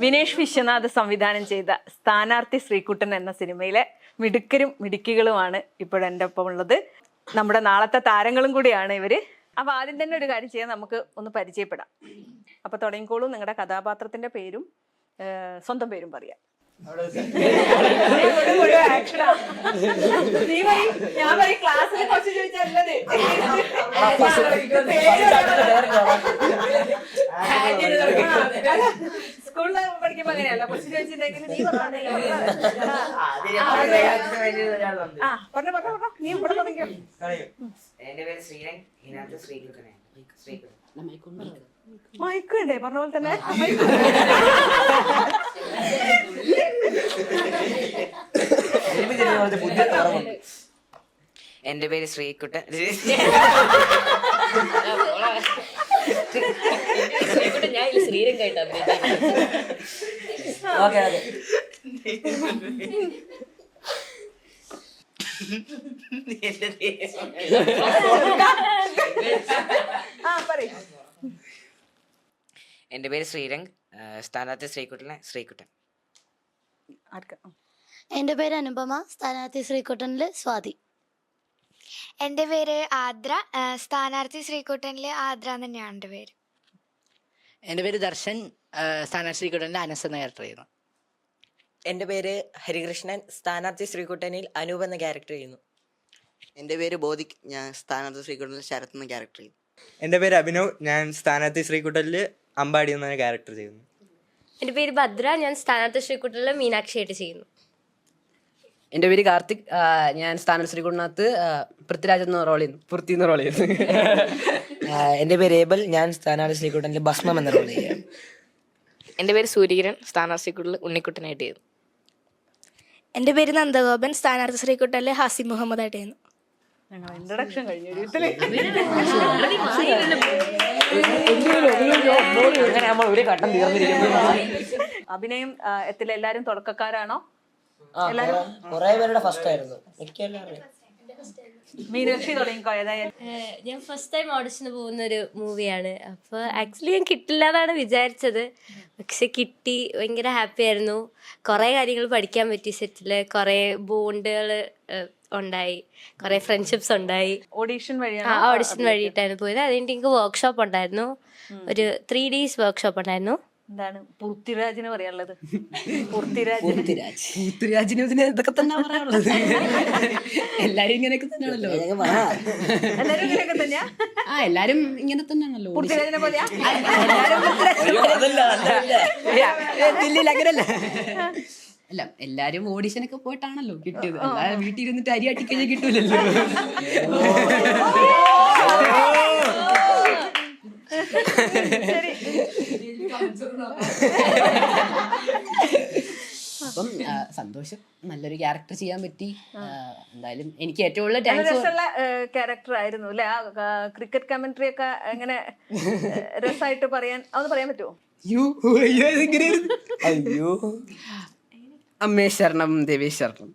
വിനേഷ് വിശ്വനാഥ് സംവിധാനം ചെയ്ത സ്ഥാനാർത്ഥി ശ്രീകുട്ടൻ എന്ന സിനിമയിലെ മിടുക്കരും മിടുക്കികളുമാണ് ഇപ്പോഴെൻ്റെ ഒപ്പം ഉള്ളത്. നമ്മുടെ നാളത്തെ താരങ്ങളും കൂടിയാണ് ഇവര്. അപ്പൊ ആദ്യം തന്നെ ഒരു കാര്യം ചെയ്യാൻ നമുക്ക് ഒന്ന് പരിചയപ്പെടാം. അപ്പൊ തുടങ്ങിക്കോളൂ. നിങ്ങളുടെ കഥാപാത്രത്തിന്റെ പേരും സ്വന്തം പേരും പറയാം. സ്കൂളിൽ പഠിക്കുമ്പോ അങ്ങനെയല്ല, കൊച്ചു ചോദിച്ചിട്ടുണ്ടെങ്കിൽ നീ പറഞ്ഞോ, നീ ഇവിടെ തുടങ്ങിയോ. എന്റെ പേര് ശ്രീരംഗ്, ഇതിനകത്ത് ശ്രീകുട്ടനെ. മയക്കുണ്ടേ പറഞ്ഞ പോലെ തന്നെ. എന്റെ പേര് ശ്രീകുട്ടൻ. ഞാൻ ശ്രീരംഗ് ആയിട്ട് എന്റെ പേര് ശ്രീരംഗ്, സ്ഥാനാർത്ഥി ശ്രീകുട്ടൻ. എൻ്റെ പേര് അനുപമ, സ്ഥാനാർത്ഥി ശ്രീകുട്ടനില് സ്വാതി. എൻ്റെ പേര് ആദ്ര, സ്ഥാനാർത്ഥി ശ്രീകുട്ടനിലെ ആദ്ര തന്നെയാണ് എൻ്റെ പേര്. എൻ്റെ പേര് ദർശൻ, സ്ഥാനാർത്ഥി ശ്രീകുട്ടനിലെ അനസ് എന്ന ക്യാരക്ടർ ചെയ്യുന്നു. എൻ്റെ പേര് ഹരികൃഷ്ണൻ, സ്ഥാനാർത്ഥി ശ്രീകുട്ടനിൽ അനൂപ് എന്ന ക്യാരക്ടർ ചെയ്യുന്നു. എൻ്റെ പേര് ബോധിക്, ഞാൻ സ്ഥാനാർത്ഥി ശ്രീകുട്ടനിൽ ശരത് എന്ന ക്യാരക്ടർ ചെയ്യുന്നു. എൻ്റെ പേര് അഭിനവ്, ഞാൻ സ്ഥാനാർത്ഥി ശ്രീകുട്ടനിൽ അമ്പാടി എന്ന ക്യാരക്ടർ ചെയ്യുന്നു. എൻ്റെ പേര് ഭദ്ര, ഞാൻ സ്ഥാനാർത്ഥി ശ്രീകുട്ടനിലെ മീനാക്ഷി ആയിട്ട് ചെയ്യുന്നു. എൻ്റെ പേര് കാർത്തിക്, ഞാൻ സ്ഥാനാർത്ഥി ശ്രീകുട്ടനകത്ത് പൃഥ്വിരാജ് എന്ന റോൾ ചെയ്യുന്നു, പൃഥ്വി എന്ന റോൾ ചെയ്യുന്നു. എൻ്റെ പേര് ഏബൽ, ഞാൻ സ്ഥാനാർത്ഥി ശ്രീകുട്ടനിൽ ഭസ്മം എന്ന റോൾ ചെയ്യുന്നു. എൻ്റെ പേര് സൂര്യകിരൺ, സ്ഥാനാർത്ഥി ശ്രീകുട്ടനിൽ ഉണ്ണിക്കുട്ടനായിട്ട് ചെയ്യുന്നു. എൻ്റെ പേര് നന്ദഗോപൻ, സ്ഥാനാർത്ഥി ശ്രീകുട്ടനിലെ ഹാസി മുഹമ്മദ് ആയിട്ട് ചെയ്യുന്നു. ഇൻട്രൊഡക്ഷൻ കഴിഞ്ഞു. അഭിനയം എത്തിലെ എല്ലാരും തുടക്കക്കാരാണോ? കുറെ പേരുടെ ഫസ്റ്റ് ആയിരുന്നു. മീനാക്ഷി തുടങ്ങിക്കോ. ഏതായാലും ഞാൻ ഫസ്റ്റ് ടൈം ഓഡിഷന് പോകുന്ന ഒരു മൂവിയാണ്. അപ്പോൾ ആക്ച്വലി ഞാൻ കിട്ടില്ല എന്നാണ് വിചാരിച്ചത്, പക്ഷെ കിട്ടി. ഭയങ്കര ഹാപ്പി ആയിരുന്നു. കുറേ കാര്യങ്ങൾ പഠിക്കാൻ പറ്റി സെറ്റിൽ. കുറേ ബോണ്ടുകൾ ഉണ്ടായി, കുറേ ഫ്രണ്ട്ഷിപ്സ് ഉണ്ടായി. ഓഡിഷൻ വഴിയാണ്? ഓഡിഷൻ വഴിയിട്ടാണ് പോയത്. അതിൻ്റെ എനിക്ക് വർക്ക്ഷോപ്പ് ഉണ്ടായിരുന്നു, ഒരു 3 days വർക്ക്ഷോപ്പ് ഉണ്ടായിരുന്നു. എന്താണ് പൃഥ്വിരാജിന് പറയാനുള്ളത്? പൃഥ്വിരാജിന് ഇതൊക്കെ തന്നെ പറയാനുള്ളത്. എല്ലാരും ഇങ്ങനെയൊക്കെ തന്നെയാണല്ലോ. എല്ലാരും ഇങ്ങനെയൊക്കെ തന്നെയാ? എല്ലാരും ഇങ്ങനെ തന്നെയാണല്ലോ. പൃഥ്വിരാജിനെ പോലെയാ? അങ്ങനല്ല. അല്ല, എല്ലാരും ഓഡിഷനൊക്കെ പോയിട്ടാണല്ലോ കിട്ടിയത്. അല്ലാതെ വീട്ടിൽ ഇരുന്നിട്ട് അരി അട്ടിക്കഴിഞ്ഞാൽ കിട്ടൂലല്ലോ. അപ്പം സന്തോഷം, നല്ലൊരു ക്യാരക്ടർ ചെയ്യാൻ പറ്റി. എന്തായാലും എനിക്ക് ഏറ്റവും കൂടുതൽ രസമുള്ള ക്യാരക്ടർ ആയിരുന്നു അല്ലെ? ക്രിക്കറ്റ് കമന്ററി ഒക്കെ എങ്ങനെ രസമായിട്ട് പറയാൻ അതൊന്ന് പറയാൻ പറ്റുമോ? അയ്യോ, അമ്മേ ശരണം ദേവേ ശരണം.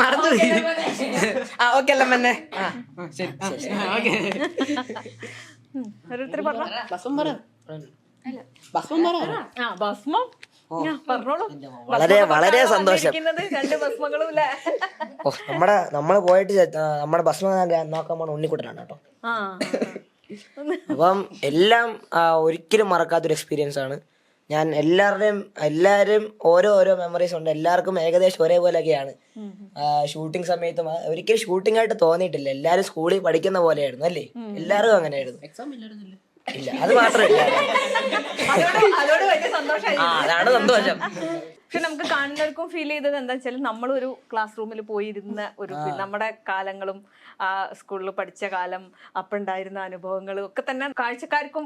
മറന്നു. ഓക്കെ അല്ല മന്നെ. ഓരോരുത്തർ പറഞ്ഞോ. വളരെ വളരെ സന്തോഷം. രണ്ട് ഭസ്മങ്ങളും ഇല്ല. നമ്മള് പോയിട്ട് നമ്മുടെ ഭസ്മം നോക്കാൻ പോണ ഉണ്ണിക്കുട്ടനാണ് കേട്ടോ. അപ്പം എല്ലാം ഒരിക്കലും മറക്കാത്തൊരു എക്സ്പീരിയൻസ് ആണ്. ഞാൻ എല്ലാവരും ഓരോ മെമ്മറീസ് ഉണ്ട്. എല്ലാവർക്കും ഏകദേശം ഒരേപോലെയൊക്കെയാണ്. ഷൂട്ടിംഗ് സമയത്തും ഒരിക്കലും ഷൂട്ടിംഗ് ആയിട്ട് തോന്നിയിട്ടില്ല. എല്ലാരും സ്കൂളിൽ പഠിക്കുന്ന പോലെയായിരുന്നു അല്ലേ? എല്ലാവർക്കും അങ്ങനെയായിരുന്നു. ഇല്ല, അത് മാത്രമല്ല, അതാണ് സന്തോഷം. പക്ഷെ നമുക്ക് കാണുന്നവർക്കും ഫീൽ ചെയ്തത് എന്താ വെച്ചാൽ നമ്മളൊരു ക്ലാസ് റൂമിൽ പോയിരുന്ന ഒരു നമ്മുടെ കാലങ്ങളും സ്കൂളിൽ പഠിച്ച കാലം, അപ്പുണ്ടായിരുന്ന അനുഭവങ്ങളും ഒക്കെ തന്നെ കാഴ്ചക്കാർക്കും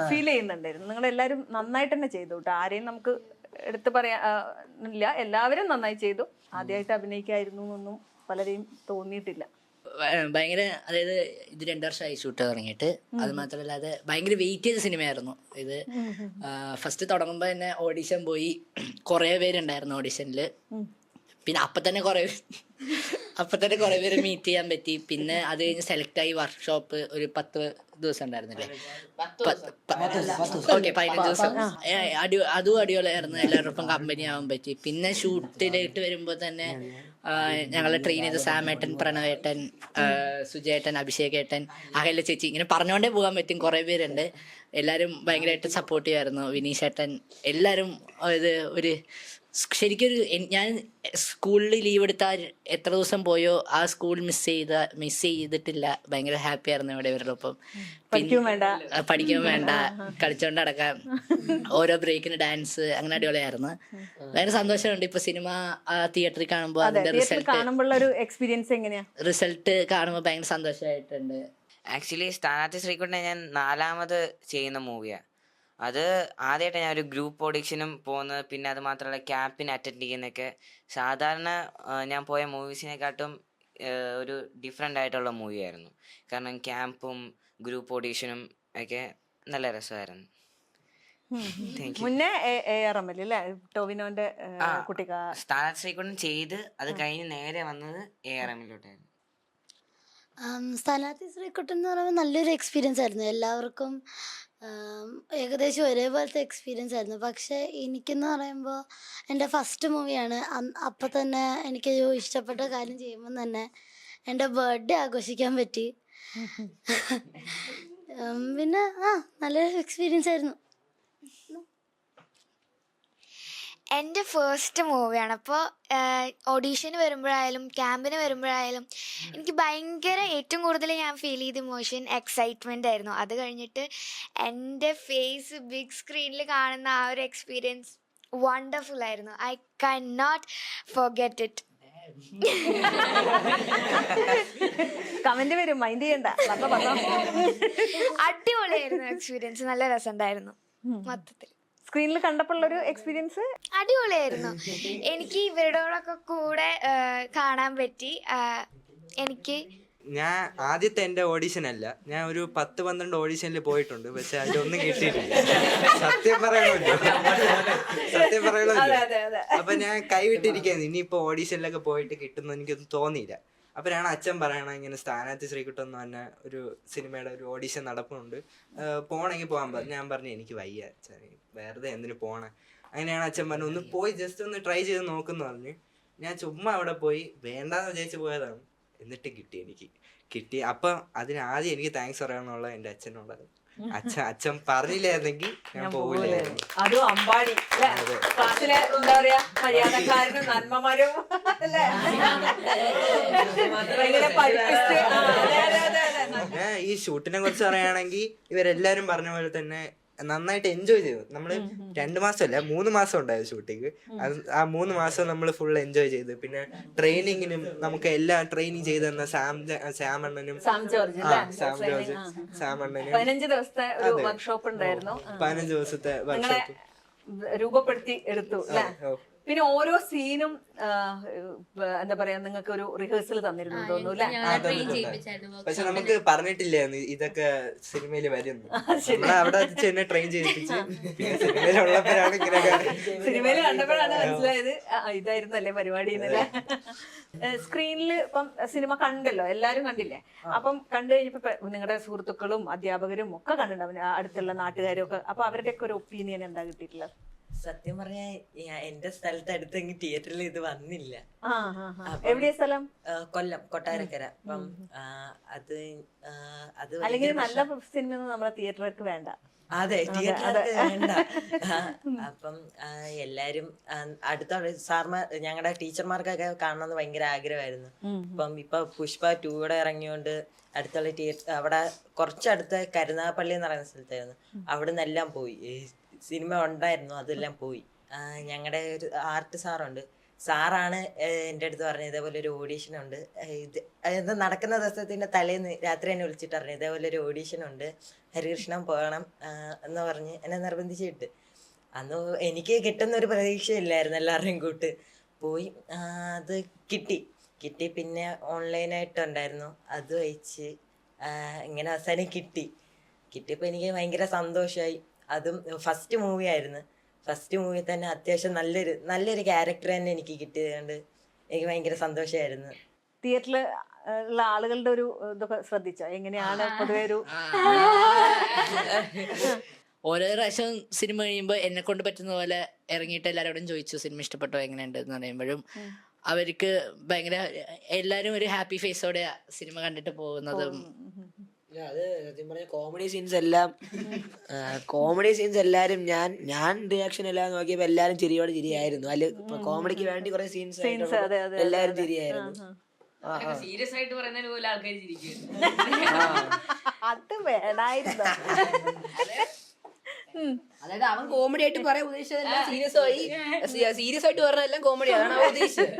ഫീൽ ചെയ്യുന്നുണ്ടായിരുന്നു. നിങ്ങളെല്ലാവരും നന്നായിട്ട് തന്നെ ചെയ്തു കേട്ടോ. ആരെയും നമുക്ക് എടുത്ത് പറയാനില്ല, എല്ലാവരും നന്നായി ചെയ്തു. ആദ്യമായിട്ട് അഭിനയിക്കായിരുന്നു എന്നൊന്നും പലരെയും തോന്നിയിട്ടില്ല. ഭയങ്കര, അതായത് ഇത് 2 വർഷമായി ഷൂട്ട് തുടങ്ങിയിട്ട്. അത് മാത്രമല്ല, അത് ഭയങ്കര വെയിറ്റ് ചെയ്ത സിനിമയായിരുന്നു ഇത്. ഫസ്റ്റ് തുടങ്ങുമ്പോൾ തന്നെ ഓഡിഷൻ പോയി. കുറേ പേരുണ്ടായിരുന്നു ഓഡിഷനിൽ. പിന്നെ അപ്പം തന്നെ കുറേ അപ്പൊ തന്നെ കുറെ പേര് മീറ്റ് ചെയ്യാൻ പറ്റി. പിന്നെ അത് കഴിഞ്ഞ് സെലക്ട് ആയി വർക്ക്ഷോപ്പ് ഒരു 10 ദിവസം ഉണ്ടായിരുന്നില്ലേ? ഓക്കെ, 15 ദിവസം. അതും അടിപൊളിയായിരുന്നു. എല്ലാവരോടൊപ്പം കമ്പനി ആവാൻ പറ്റി. പിന്നെ ഷൂട്ടിലേക്ക് വരുമ്പോൾ തന്നെ ഞങ്ങളെ ട്രെയിൻ ചെയ്ത് സാമേട്ടൻ, പ്രണവേട്ടൻ, സുജേട്ടൻ, അഭിഷേകേട്ടൻ, അകല ചേച്ചി, ഇങ്ങനെ പറഞ്ഞുകൊണ്ടേ പോകാൻ പറ്റും. കുറേ പേരുണ്ട്. എല്ലാവരും ഭയങ്കരമായിട്ട് സപ്പോർട്ടീവ് ആയിരുന്നു. വിനീഷേട്ടൻ, എല്ലാവരും ഇത് ഒരു ശരിക്കൊരു ഞാൻ സ്കൂളിൽ ലീവ് എടുത്താൽ എത്ര ദിവസം പോയോ ആ സ്കൂൾ മിസ് ചെയ്തിട്ടില്ല. ഭയങ്കര ഹാപ്പി ആയിരുന്നു ഇവിടെ ഇവരുടെ ഒപ്പം. പഠിക്കാൻ വേണ്ട, കളിച്ചോണ്ട് നടക്കാം, ഓരോ ബ്രേക്കിന് ഡാൻസ്, അങ്ങനെ അടിപൊളിയായിരുന്നു. ഭയങ്കര സന്തോഷമുണ്ട് ഇപ്പൊ സിനിമ തിയേറ്ററിൽ കാണുമ്പോൾ അതിന്റെ റിസൾട്ട് കാണുമ്പോൾ ഭയങ്കര സന്തോഷമായിട്ടുണ്ട്. ആക്ച്വലി സ്ഥാനാർത്ഥി ശ്രീകുട്ടനെ ഞാൻ 4ാമത് ചെയ്യുന്ന മൂവിയാണ്. അത് ആദ്യമായിട്ട് ഞാൻ ഒരു ഗ്രൂപ്പ് ഓഡിഷനും പോകുന്നത്, പിന്നെ അത് മാത്രമല്ല ക്യാമ്പിന് അറ്റൻഡ് ചെയ്യുന്നതൊക്കെ സാധാരണ ഞാൻ പോയ മൂവീസിനെക്കാട്ടും ഒരു ഡിഫറെൻ്റ് ആയിട്ടുള്ള മൂവിയായിരുന്നു. കാരണം ക്യാമ്പും ഗ്രൂപ്പ് ഓഡിഷനും ഒക്കെ നല്ല രസമായിരുന്നു. മുന്നേ ടോവിനോന്റെ സ്ഥാനാർത്ഥി ശ്രീകുട്ടൻ ചെയ്ത് അത് കഴിഞ്ഞ് നേരെ വന്നത് ARMലോട്ടായിരുന്നു. സ്ഥാനാർത്ഥി ശ്രീകുട്ടൻ എന്ന് പറയുമ്പോൾ നല്ലൊരു എക്സ്പീരിയൻസ് ആയിരുന്നു. എല്ലാവർക്കും ഏകദേശം ഒരേപോലത്തെ എക്സ്പീരിയൻസ് ആയിരുന്നു. പക്ഷേ എനിക്കെന്ന് പറയുമ്പോൾ എൻ്റെ ഫസ്റ്റ് മൂവിയാണ്. അപ്പം തന്നെ എനിക്കൊരു ഇഷ്ടപ്പെട്ട കാര്യം ചെയ്യുമ്പം തന്നെ എൻ്റെ ബർത്ത്ഡേ ആഘോഷിക്കാൻ പറ്റി. പിന്നെ നല്ലൊരു എക്സ്പീരിയൻസ് ആയിരുന്നു. എൻ്റെ ഫസ്റ്റ് മൂവിയാണ്. അപ്പോൾ ഓഡീഷന് വരുമ്പോഴായാലും ക്യാമ്പിന് വരുമ്പോഴായാലും എനിക്ക് ഭയങ്കര ഏറ്റവും കൂടുതൽ ഞാൻ ഫീൽ ചെയ്ത ഇമോഷൻ എക്സൈറ്റ്മെൻ്റ് ആയിരുന്നു. അത് കഴിഞ്ഞിട്ട് എൻ്റെ ഫേസ് ബിഗ് സ്ക്രീനിൽ കാണുന്ന ആ ഒരു എക്സ്പീരിയൻസ് വണ്ടർഫുൾ ആയിരുന്നു. I can not forget it. Comment വരും, മൈൻഡ് ചെയ്യണ്ട. അടിപൊളിയായിരുന്നു എക്സ്പീരിയൻസ്. നല്ല രസമുണ്ടായിരുന്നു. മൊത്തത്തിൽ സ്ക്രീനിൽ കണ്ടപ്പോഴുള്ളൊരു എക്സ്പീരിയൻസ് അടിപൊളിയായിരുന്നു. എനിക്ക് ഇവരോടൊക്കെ കൂടെ കാണാൻ പറ്റി. എനിക്ക് ഞാൻ ആദ്യത്തെ എൻ്റെ ഓഡീഷൻ അല്ല, ഞാൻ ഒരു 10-12 ഓഡീഷനിൽ പോയിട്ടുണ്ട്. പക്ഷെ അതിലൊന്നും കിട്ടിയിട്ടില്ല. സത്യം പറയണമല്ലോ. അപ്പൊ ഞാൻ കൈവിട്ടിരിക്കുന്നു. ഇനിയിപ്പോ ഓഡീഷനിലൊക്കെ പോയിട്ട് കിട്ടുന്നു എനിക്കൊന്നും തോന്നിയില്ല. അപ്പോഴാണ് അച്ഛൻ പറയണ ഇങ്ങനെ സ്ഥാനാർത്ഥി ശ്രീകുട്ടൻ എന്ന് പറഞ്ഞ ഒരു സിനിമയുടെ ഒരു ഓഡീഷൻ നടപ്പുണ്ട്, പോണെങ്കിൽ പോകാൻ പറഞ്ഞു. ഞാൻ പറഞ്ഞു എനിക്ക് വയ്യ അച്ഛൻ, വെറുതെ എന്തിനു പോണേ. അങ്ങനെയാണ് അച്ഛൻ പറഞ്ഞു ഒന്ന് പോയി ജസ്റ്റ് ഒന്ന് ട്രൈ ചെയ്ത് നോക്കുന്നു പറഞ്ഞു. ഞാൻ ചുമ്മാ അവിടെ പോയി വേണ്ടാന്ന് വിചാരിച്ച് പോയതാണ്. എന്നിട്ട് കിട്ടി. അപ്പം അതിനാദ്യം എനിക്ക് താങ്ക്സ് പറയാനുള്ള എൻ്റെ അച്ഛനുള്ളത്. അച്ഛൻ പറഞ്ഞില്ലായിരുന്നെങ്കിൽ ഞാൻ പോകില്ലായിരുന്നു. അതും അമ്പാടി ക്ലാസ്സിലെ എന്താ പറയാ മര്യാദക്കാരനും നന്മമാരും ഈ ഷൂട്ടിനെ കുറിച്ച് പറയുകയാണെങ്കിൽ ഇവരെല്ലാരും പറഞ്ഞ പോലെ തന്നെ നന്നായിട്ട് എൻജോയ് ചെയ്തു. നമ്മള് 2 മാസമല്ല 3 മാസം ഉണ്ടായത് ഷൂട്ടിങ്. ആ 3 മാസം നമ്മൾ ഫുൾ എൻജോയ് ചെയ്തു. പിന്നെ ട്രെയിനിങ്ങിനും നമുക്ക് എല്ലാം ട്രെയിനിങ് ചെയ്ത് തന്ന സാം അണ്ണനും 15 ദിവസത്തെ ഒരു വർക്ക്ഷോപ്പ് ഉണ്ടായിരുന്നു. 15 ദിവസത്തെ വർക്ക്ഷോപ്പ് രൂപപ്പെടുത്തി എടുത്തു അല്ലേ? പിന്നെ ഓരോ സീനും എന്താ പറയാ നിങ്ങൾക്ക് ഒരു റിഹേഴ്സൽ തന്നിരുന്നു തോന്നുന്നു അല്ലേ? പക്ഷെ നമുക്ക് പറഞ്ഞിട്ടില്ലായിരുന്നു ഇതൊക്കെ സിനിമയിൽ വരുന്നു. നമ്മളെ അവിടെ തന്നെ ട്രെയിൻ ചെയ്യിപ്പിച്ച് സിനിമയിലുള്ളപ്പോഴാണ് ഇങ്ങനെയൊക്കെ സിനിമയിൽ കണ്ടപ്പോഴാണ് മനസ്സിലായത് ഇതായിരുന്നു അല്ലേ പരിപാടി എന്നല്ലേ. സ്ക്രീനിൽ ഇപ്പം സിനിമ കണ്ടല്ലോ, എല്ലാരും കണ്ടില്ലേ? അപ്പം കണ്ടു കഴിഞ്ഞപ്പോ നിങ്ങളുടെ സുഹൃത്തുക്കളും അധ്യാപകരും ഒക്കെ കണ്ടിട്ടുണ്ടാവും, അടുത്തുള്ള നാട്ടുകാരും ഒക്കെ. അപ്പൊ അവരുടെയൊക്കെ ഒരു ഒപ്പീനിയൻ എന്താ കിട്ടിയിട്ടുള്ളത്? സത്യം പറഞ്ഞാൽ എന്റെ സ്ഥലത്ത് അടുത്തെങ്കിൽ തിയേറ്ററിൽ ഇത് വന്നില്ല. എവിടെയാ സ്ഥലം? കൊല്ലം കൊട്ടാരക്കര. അപ്പം അത് അല്ലെങ്കിൽ നല്ല സിനിമ നമ്മളെ തിയേറ്റർക്ക് വേണ്ട. അതെ, തിയേറ്ററിലൊക്കെ വേണ്ട. അപ്പം എല്ലാരും അടുത്ത സാർമാർ ഞങ്ങളുടെ ടീച്ചർമാർക്കൊക്കെ കാണണമെന്ന് ഭയങ്കര ആഗ്രഹമായിരുന്നു. അപ്പം ഇപ്പൊ പുഷ്പ 2 ഇറങ്ങിയോണ്ട് അടുത്തുള്ള തിയേറ്റർ അവിടെ കുറച്ചടുത്ത കരുനാഗപ്പള്ളി എന്ന് പറയുന്ന സ്ഥലത്തായിരുന്നു. അവിടെ നിന്നെല്ലാം പോയി. സിനിമ ഉണ്ടായിരുന്നു, അതെല്ലാം പോയി. ഞങ്ങളുടെ ഒരു ആർട്ട് സാറുണ്ട്, സാറാണ് എൻ്റെ അടുത്ത് പറഞ്ഞത് ഇതേപോലെ ഒരു ഓഡീഷൻ ഉണ്ട്. ഇത് നടക്കുന്ന ദിവസത്തിൻ്റെ തലേന്ന് രാത്രി എന്നെ വിളിച്ചിട്ട് പറഞ്ഞു ഇതേപോലെ ഒരു ഓഡീഷൻ ഉണ്ട്, ഹരികൃഷ്ണൻ പോകണം എന്ന് പറഞ്ഞ് എന്നെ നിർബന്ധിച്ചിട്ട്. അന്ന് എനിക്ക് കിട്ടുന്ന ഒരു പ്രതീക്ഷയില്ലായിരുന്നു. എല്ലാവരുടെയും കൂട്ട് പോയി. അത് കിട്ടി. പിന്നെ ഓൺലൈനായിട്ടുണ്ടായിരുന്നു, അത് വായിച്ച് ഇങ്ങനെ അവസാനം കിട്ടിയപ്പോൾ എനിക്ക് ഭയങ്കര സന്തോഷമായി. അതും ഫസ്റ്റ് മൂവി ആയിരുന്നു. ഫസ്റ്റ് മൂവി തന്നെ അത്യാവശ്യം നല്ലൊരു ക്യാരക്ടർ തന്നെ എനിക്ക് കിട്ടിയതുകൊണ്ട് എനിക്ക് ഭയങ്കര സന്തോഷമായിരുന്നു. തിയേറ്ററിൽ ഉള്ള ആളുകളുടെ ഒരു ഇതൊക്കെ ശ്രദ്ധിച്ചോ? എങ്ങനെയാണ് പൊതുവെ ഒരു ഓരോ പ്രാവശ്യം സിനിമ കഴിയുമ്പോൾ എന്നെ കൊണ്ട് പറ്റുന്ന പോലെ ഇറങ്ങിയിട്ട് എല്ലാവരോടും ചോദിച്ചു സിനിമ ഇഷ്ടപ്പെട്ടോ എങ്ങനെയുണ്ട് എന്ന് പറയുമ്പോഴും അവർക്ക് ഭയങ്കര എല്ലാരും ഒരു ഹാപ്പി ഫേസോടെ സിനിമ കണ്ടിട്ട് പോകുന്നതും. അത് സത്യം പറഞ്ഞ കോമഡി സീൻസ് എല്ലാരും ഞാൻ റിയാക്ഷൻ എല്ലാം നോക്കിയപ്പോ എല്ലാരും ചിരിയോടെ ചിരിയായിരുന്നു. അല്ല കോമഡിക്ക് വേണ്ടി കുറെ സീൻസ് എല്ലാരും ചിരിയായിരുന്നു. സീരിയസ് ആയിട്ട് പറയുന്നതിന് പോലെ ആൾക്കാർ ചിരിക്കും. അത് വേണായിരുന്നു. അതായത് അവൻ കോമഡി ആയിട്ട് പറയാൻ ഉദ്ദേശിച്ചതെല്ലാം സീരിയസ് ആയിട്ട് പറഞ്ഞതെല്ലാം കോമഡി ആണ് അവൻ ഉദ്ദേശിച്ചത്.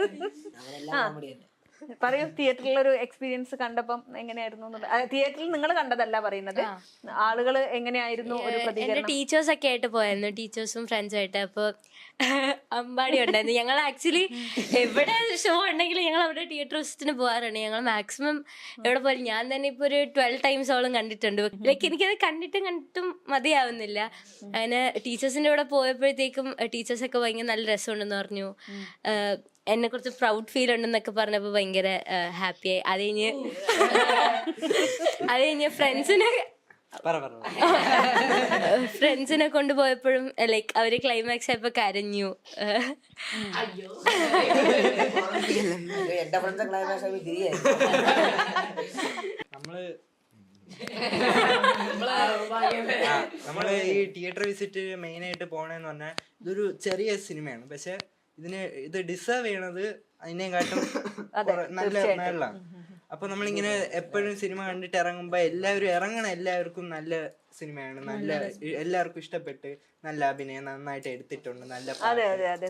പറയൂ, തിയേറ്ററിലൊരു എക്സ്പീരിയൻസ് കണ്ടപ്പം എങ്ങനെയായിരുന്നു? തിയേറ്ററിൽ നിങ്ങൾ കണ്ടതല്ല പറയുന്നത്, ആളുകൾ എങ്ങനെയായിരുന്നു ഒരു എന്റെ പ്രതികരണം? ടീച്ചേഴ്സ് ഒക്കെ ആയിട്ട് പോയായിരുന്നു, ടീച്ചേഴ്സും ഫ്രണ്ട്സും ആയിട്ട്. അപ്പൊ അമ്പാടി ഉണ്ടായിരുന്നു. ഞങ്ങൾ ആക്ച്വലി എവിടെ ഷോ ഉണ്ടെങ്കിലും ഞങ്ങൾ അവിടെ തിയേറ്റർ വിസിറ്റിന് പോകാറുണ്ട്. ഞങ്ങൾ മാക്സിമം എവിടെ പോലും ഞാൻ തന്നെ ഇപ്പൊ ഒരു 12 ടൈംസോളം കണ്ടിട്ടുണ്ട്. ലൈക്ക് എനിക്കത് കണ്ടിട്ടും മതിയാവുന്നില്ല. അങ്ങനെ ടീച്ചേഴ്സിന്റെ കൂടെ പോയപ്പോഴത്തേക്കും ടീച്ചേഴ്സൊക്കെ ഭയങ്കര നല്ല രസമുണ്ടെന്ന് പറഞ്ഞു. എന്നെ കുറിച്ച് പ്രൗഡ് ഫീൽ ഉണ്ടെന്നൊക്കെ പറഞ്ഞപ്പോൾ ഭയങ്കര ഹാപ്പിയായി. അത് കഴിഞ്ഞ് ഫ്രണ്ട്സിനെ കൊണ്ടുപോയപ്പോഴും ലൈക്ക് അവര് ക്ലൈമാക്സ് ആയപ്പോ കരഞ്ഞു. നമ്മള് ഈ തിയേറ്റർ വിസിറ്റ് മെയിൻ ആയിട്ട് പോണെന്ന് പറഞ്ഞാൽ ഇതൊരു ചെറിയ സിനിമയാണ്, പക്ഷെ ഇത് ഡിസേർവ് ചെയ്യണത് അതിനെക്കാട്ടും നല്ല മേളിലാണ്. അപ്പൊ നമ്മളിങ്ങനെ എപ്പോഴും സിനിമ കണ്ടിട്ട് ഇറങ്ങുമ്പോ എല്ലാവർക്കും നല്ല സിനിമയാണ്, നല്ല എല്ലാവർക്കും ഇഷ്ടപ്പെട്ട് നല്ല അഭിനയം നന്നായിട്ട് എടുത്തിട്ടുണ്ട്, നല്ല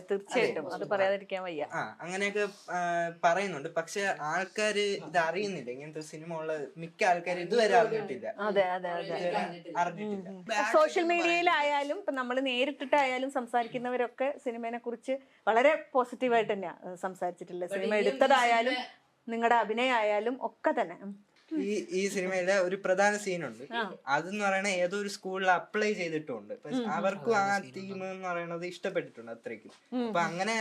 തീർച്ചയായിട്ടും അത് പറയാതിരിക്കാൻ വയ്യ. അങ്ങനെയൊക്കെ പറയുന്നുണ്ട്. പക്ഷെ ആൾക്കാര് ഇത് അറിയുന്നില്ല. ഇങ്ങനത്തെ സിനിമ ഉള്ള മിക്ക ആൾക്കാരും ഇതുവരെ അറിഞ്ഞിട്ടില്ല. സോഷ്യൽ മീഡിയയിലായാലും ഇപ്പൊ നമ്മൾ നേരിട്ടിട്ടായാലും സംസാരിക്കുന്നവരൊക്കെ സിനിമയെ കുറിച്ച് വളരെ പോസിറ്റീവായിട്ട് തന്നെയാ സംസാരിച്ചിട്ടുള്ളത്. സിനിമ എടുത്തതായാലും നിങ്ങളുടെ അഭിനയായാലും ഒക്കെ തന്നെ. ഈ സിനിമയിലെ ഒരു പ്രധാന സീനുണ്ട്, അതെന്ന് പറയണ ഏതോ ഒരു സ്കൂളിൽ അപ്ലൈ ചെയ്തിട്ടുണ്ട്. അവർക്കും ആ തീം എന്ന് പറയുന്നത് ഇഷ്ടപ്പെട്ടിട്ടുണ്ട് അത്രയ്ക്കും. അപ്പൊ അങ്ങനെ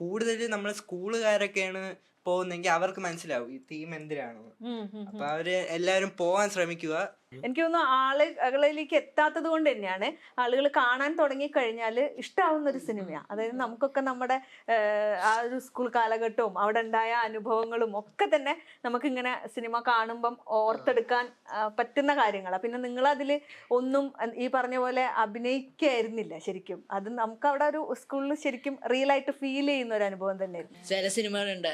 കൂടുതൽ നമ്മൾ സ്കൂളുകാരൊക്കെയാണ് പോകുന്നെങ്കിൽ അവർക്ക് മനസ്സിലാവും ഈ തീം എന്തിനാണെന്ന്. അപ്പൊ അവര് എല്ലാരും പോവാൻ ശ്രമിക്കുക. എനിക്ക് തോന്നുന്നു ആളുകളിലേക്ക് എത്താത്തത് കൊണ്ട് തന്നെയാണ്. ആളുകൾ കാണാൻ തുടങ്ങി കഴിഞ്ഞാൽ ഇഷ്ടമാവുന്ന ഒരു സിനിമയാണ്. അതായത് നമുക്കൊക്കെ നമ്മുടെ ആ ഒരു സ്കൂൾ കാലഘട്ടവും അവിടെ ഉണ്ടായ അനുഭവങ്ങളും ഒക്കെ തന്നെ നമുക്കിങ്ങനെ സിനിമ കാണുമ്പം ഓർത്തെടുക്കാൻ പറ്റുന്ന കാര്യങ്ങളാണ്. പിന്നെ നിങ്ങളതിൽ ഒന്നും ഈ പറഞ്ഞ പോലെ അഭിനയിക്കായിരുന്നില്ല ശരിക്കും. അത് നമുക്ക് അവിടെ ഒരു സ്കൂളിൽ ശരിക്കും റിയൽ ആയിട്ട് ഫീൽ ചെയ്യുന്ന ഒരു അനുഭവം തന്നെയായിരുന്നു. ചില സിനിമകളുണ്ട്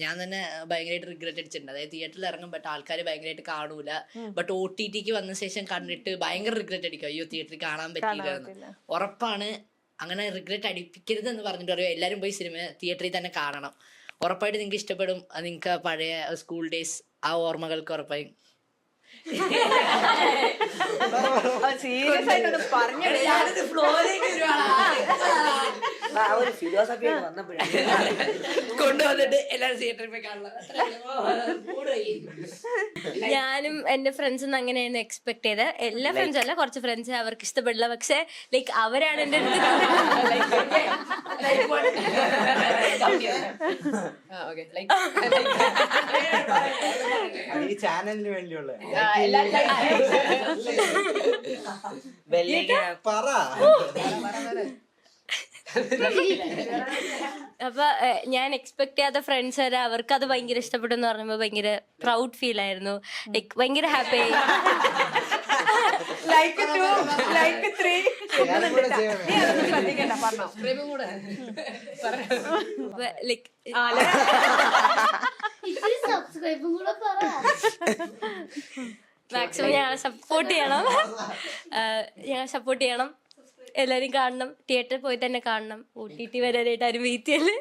ഞാൻ തന്നെ ഭയങ്കരമായിട്ട് റിഗ്രറ്റ് അടിച്ചിട്ടുണ്ട്. അതായത് തിയേറ്ററിൽ ഇറങ്ങും ബട്ട് ആൾക്കാർ ഭയങ്കരമായിട്ട് കാണൂല. ബട്ട് OTT-ക്ക് വന്ന ശേഷം കണ്ടിട്ട് ഭയങ്കര റിഗ്രറ്റ് അടിക്കും, അയ്യോ തിയേറ്ററിൽ കാണാൻ പറ്റിയില്ല. ഉറപ്പാണ് അങ്ങനെ റിഗ്രറ്റ് അടിപ്പിക്കരുത് എന്ന് പറഞ്ഞിട്ട് പറയും എല്ലാവരും പോയി സിനിമ തിയേറ്ററിൽ തന്നെ കാണണം. ഉറപ്പായിട്ട് നിങ്ങൾക്ക് ഇഷ്ടപ്പെടും. നിങ്ങൾക്ക് പഴയ സ്കൂൾ ഡേയ്സ് ആ ഓർമ്മകൾക്ക് ഉറപ്പായും സീരിയസ് ആയിട്ടൊന്ന് പറഞ്ഞു കൊണ്ടുവന്നിട്ട് എല്ലാവരും തിയേറ്ററിൽ പോയി കാണണം. ഞാനും എന്റെ ഫ്രണ്ട്സും അങ്ങനെയാണ് എക്സ്പെക്ട് ചെയ്തത്. എല്ലാ ഫ്രണ്ട്സും അല്ല, കുറച്ച് ഫ്രണ്ട്സ് അവർക്ക് ഇഷ്ടപ്പെടില്ല. പക്ഷെ ലൈക്ക് അവരാണ് എന്റെ ഈ ചാനലിന് വേണ്ടിയുള്ള പറ. അപ്പൊ ഞാൻ എക്സ്പെക്ട് ചെയ്യാത്ത ഫ്രണ്ട്സ് വരെ അവർക്ക് അത് ഭയങ്കര ഇഷ്ടപ്പെട്ടു എന്ന് പറയുമ്പോ ഭയങ്കര പ്രൗഡ് ഫീൽ ആയിരുന്നു. ലൈക്ക് ഭയങ്കര ഹാപ്പി ആയി. ലൈക്ക് മാക്സിമം ഞങ്ങളെ സപ്പോർട്ട് ചെയ്യണം. എല്ലാരും കാണണം. തിയേറ്ററിൽ പോയി തന്നെ കാണണം. OTT വരാനായിട്ട് ആരും വെയിറ്റ് ചെയ്യല്.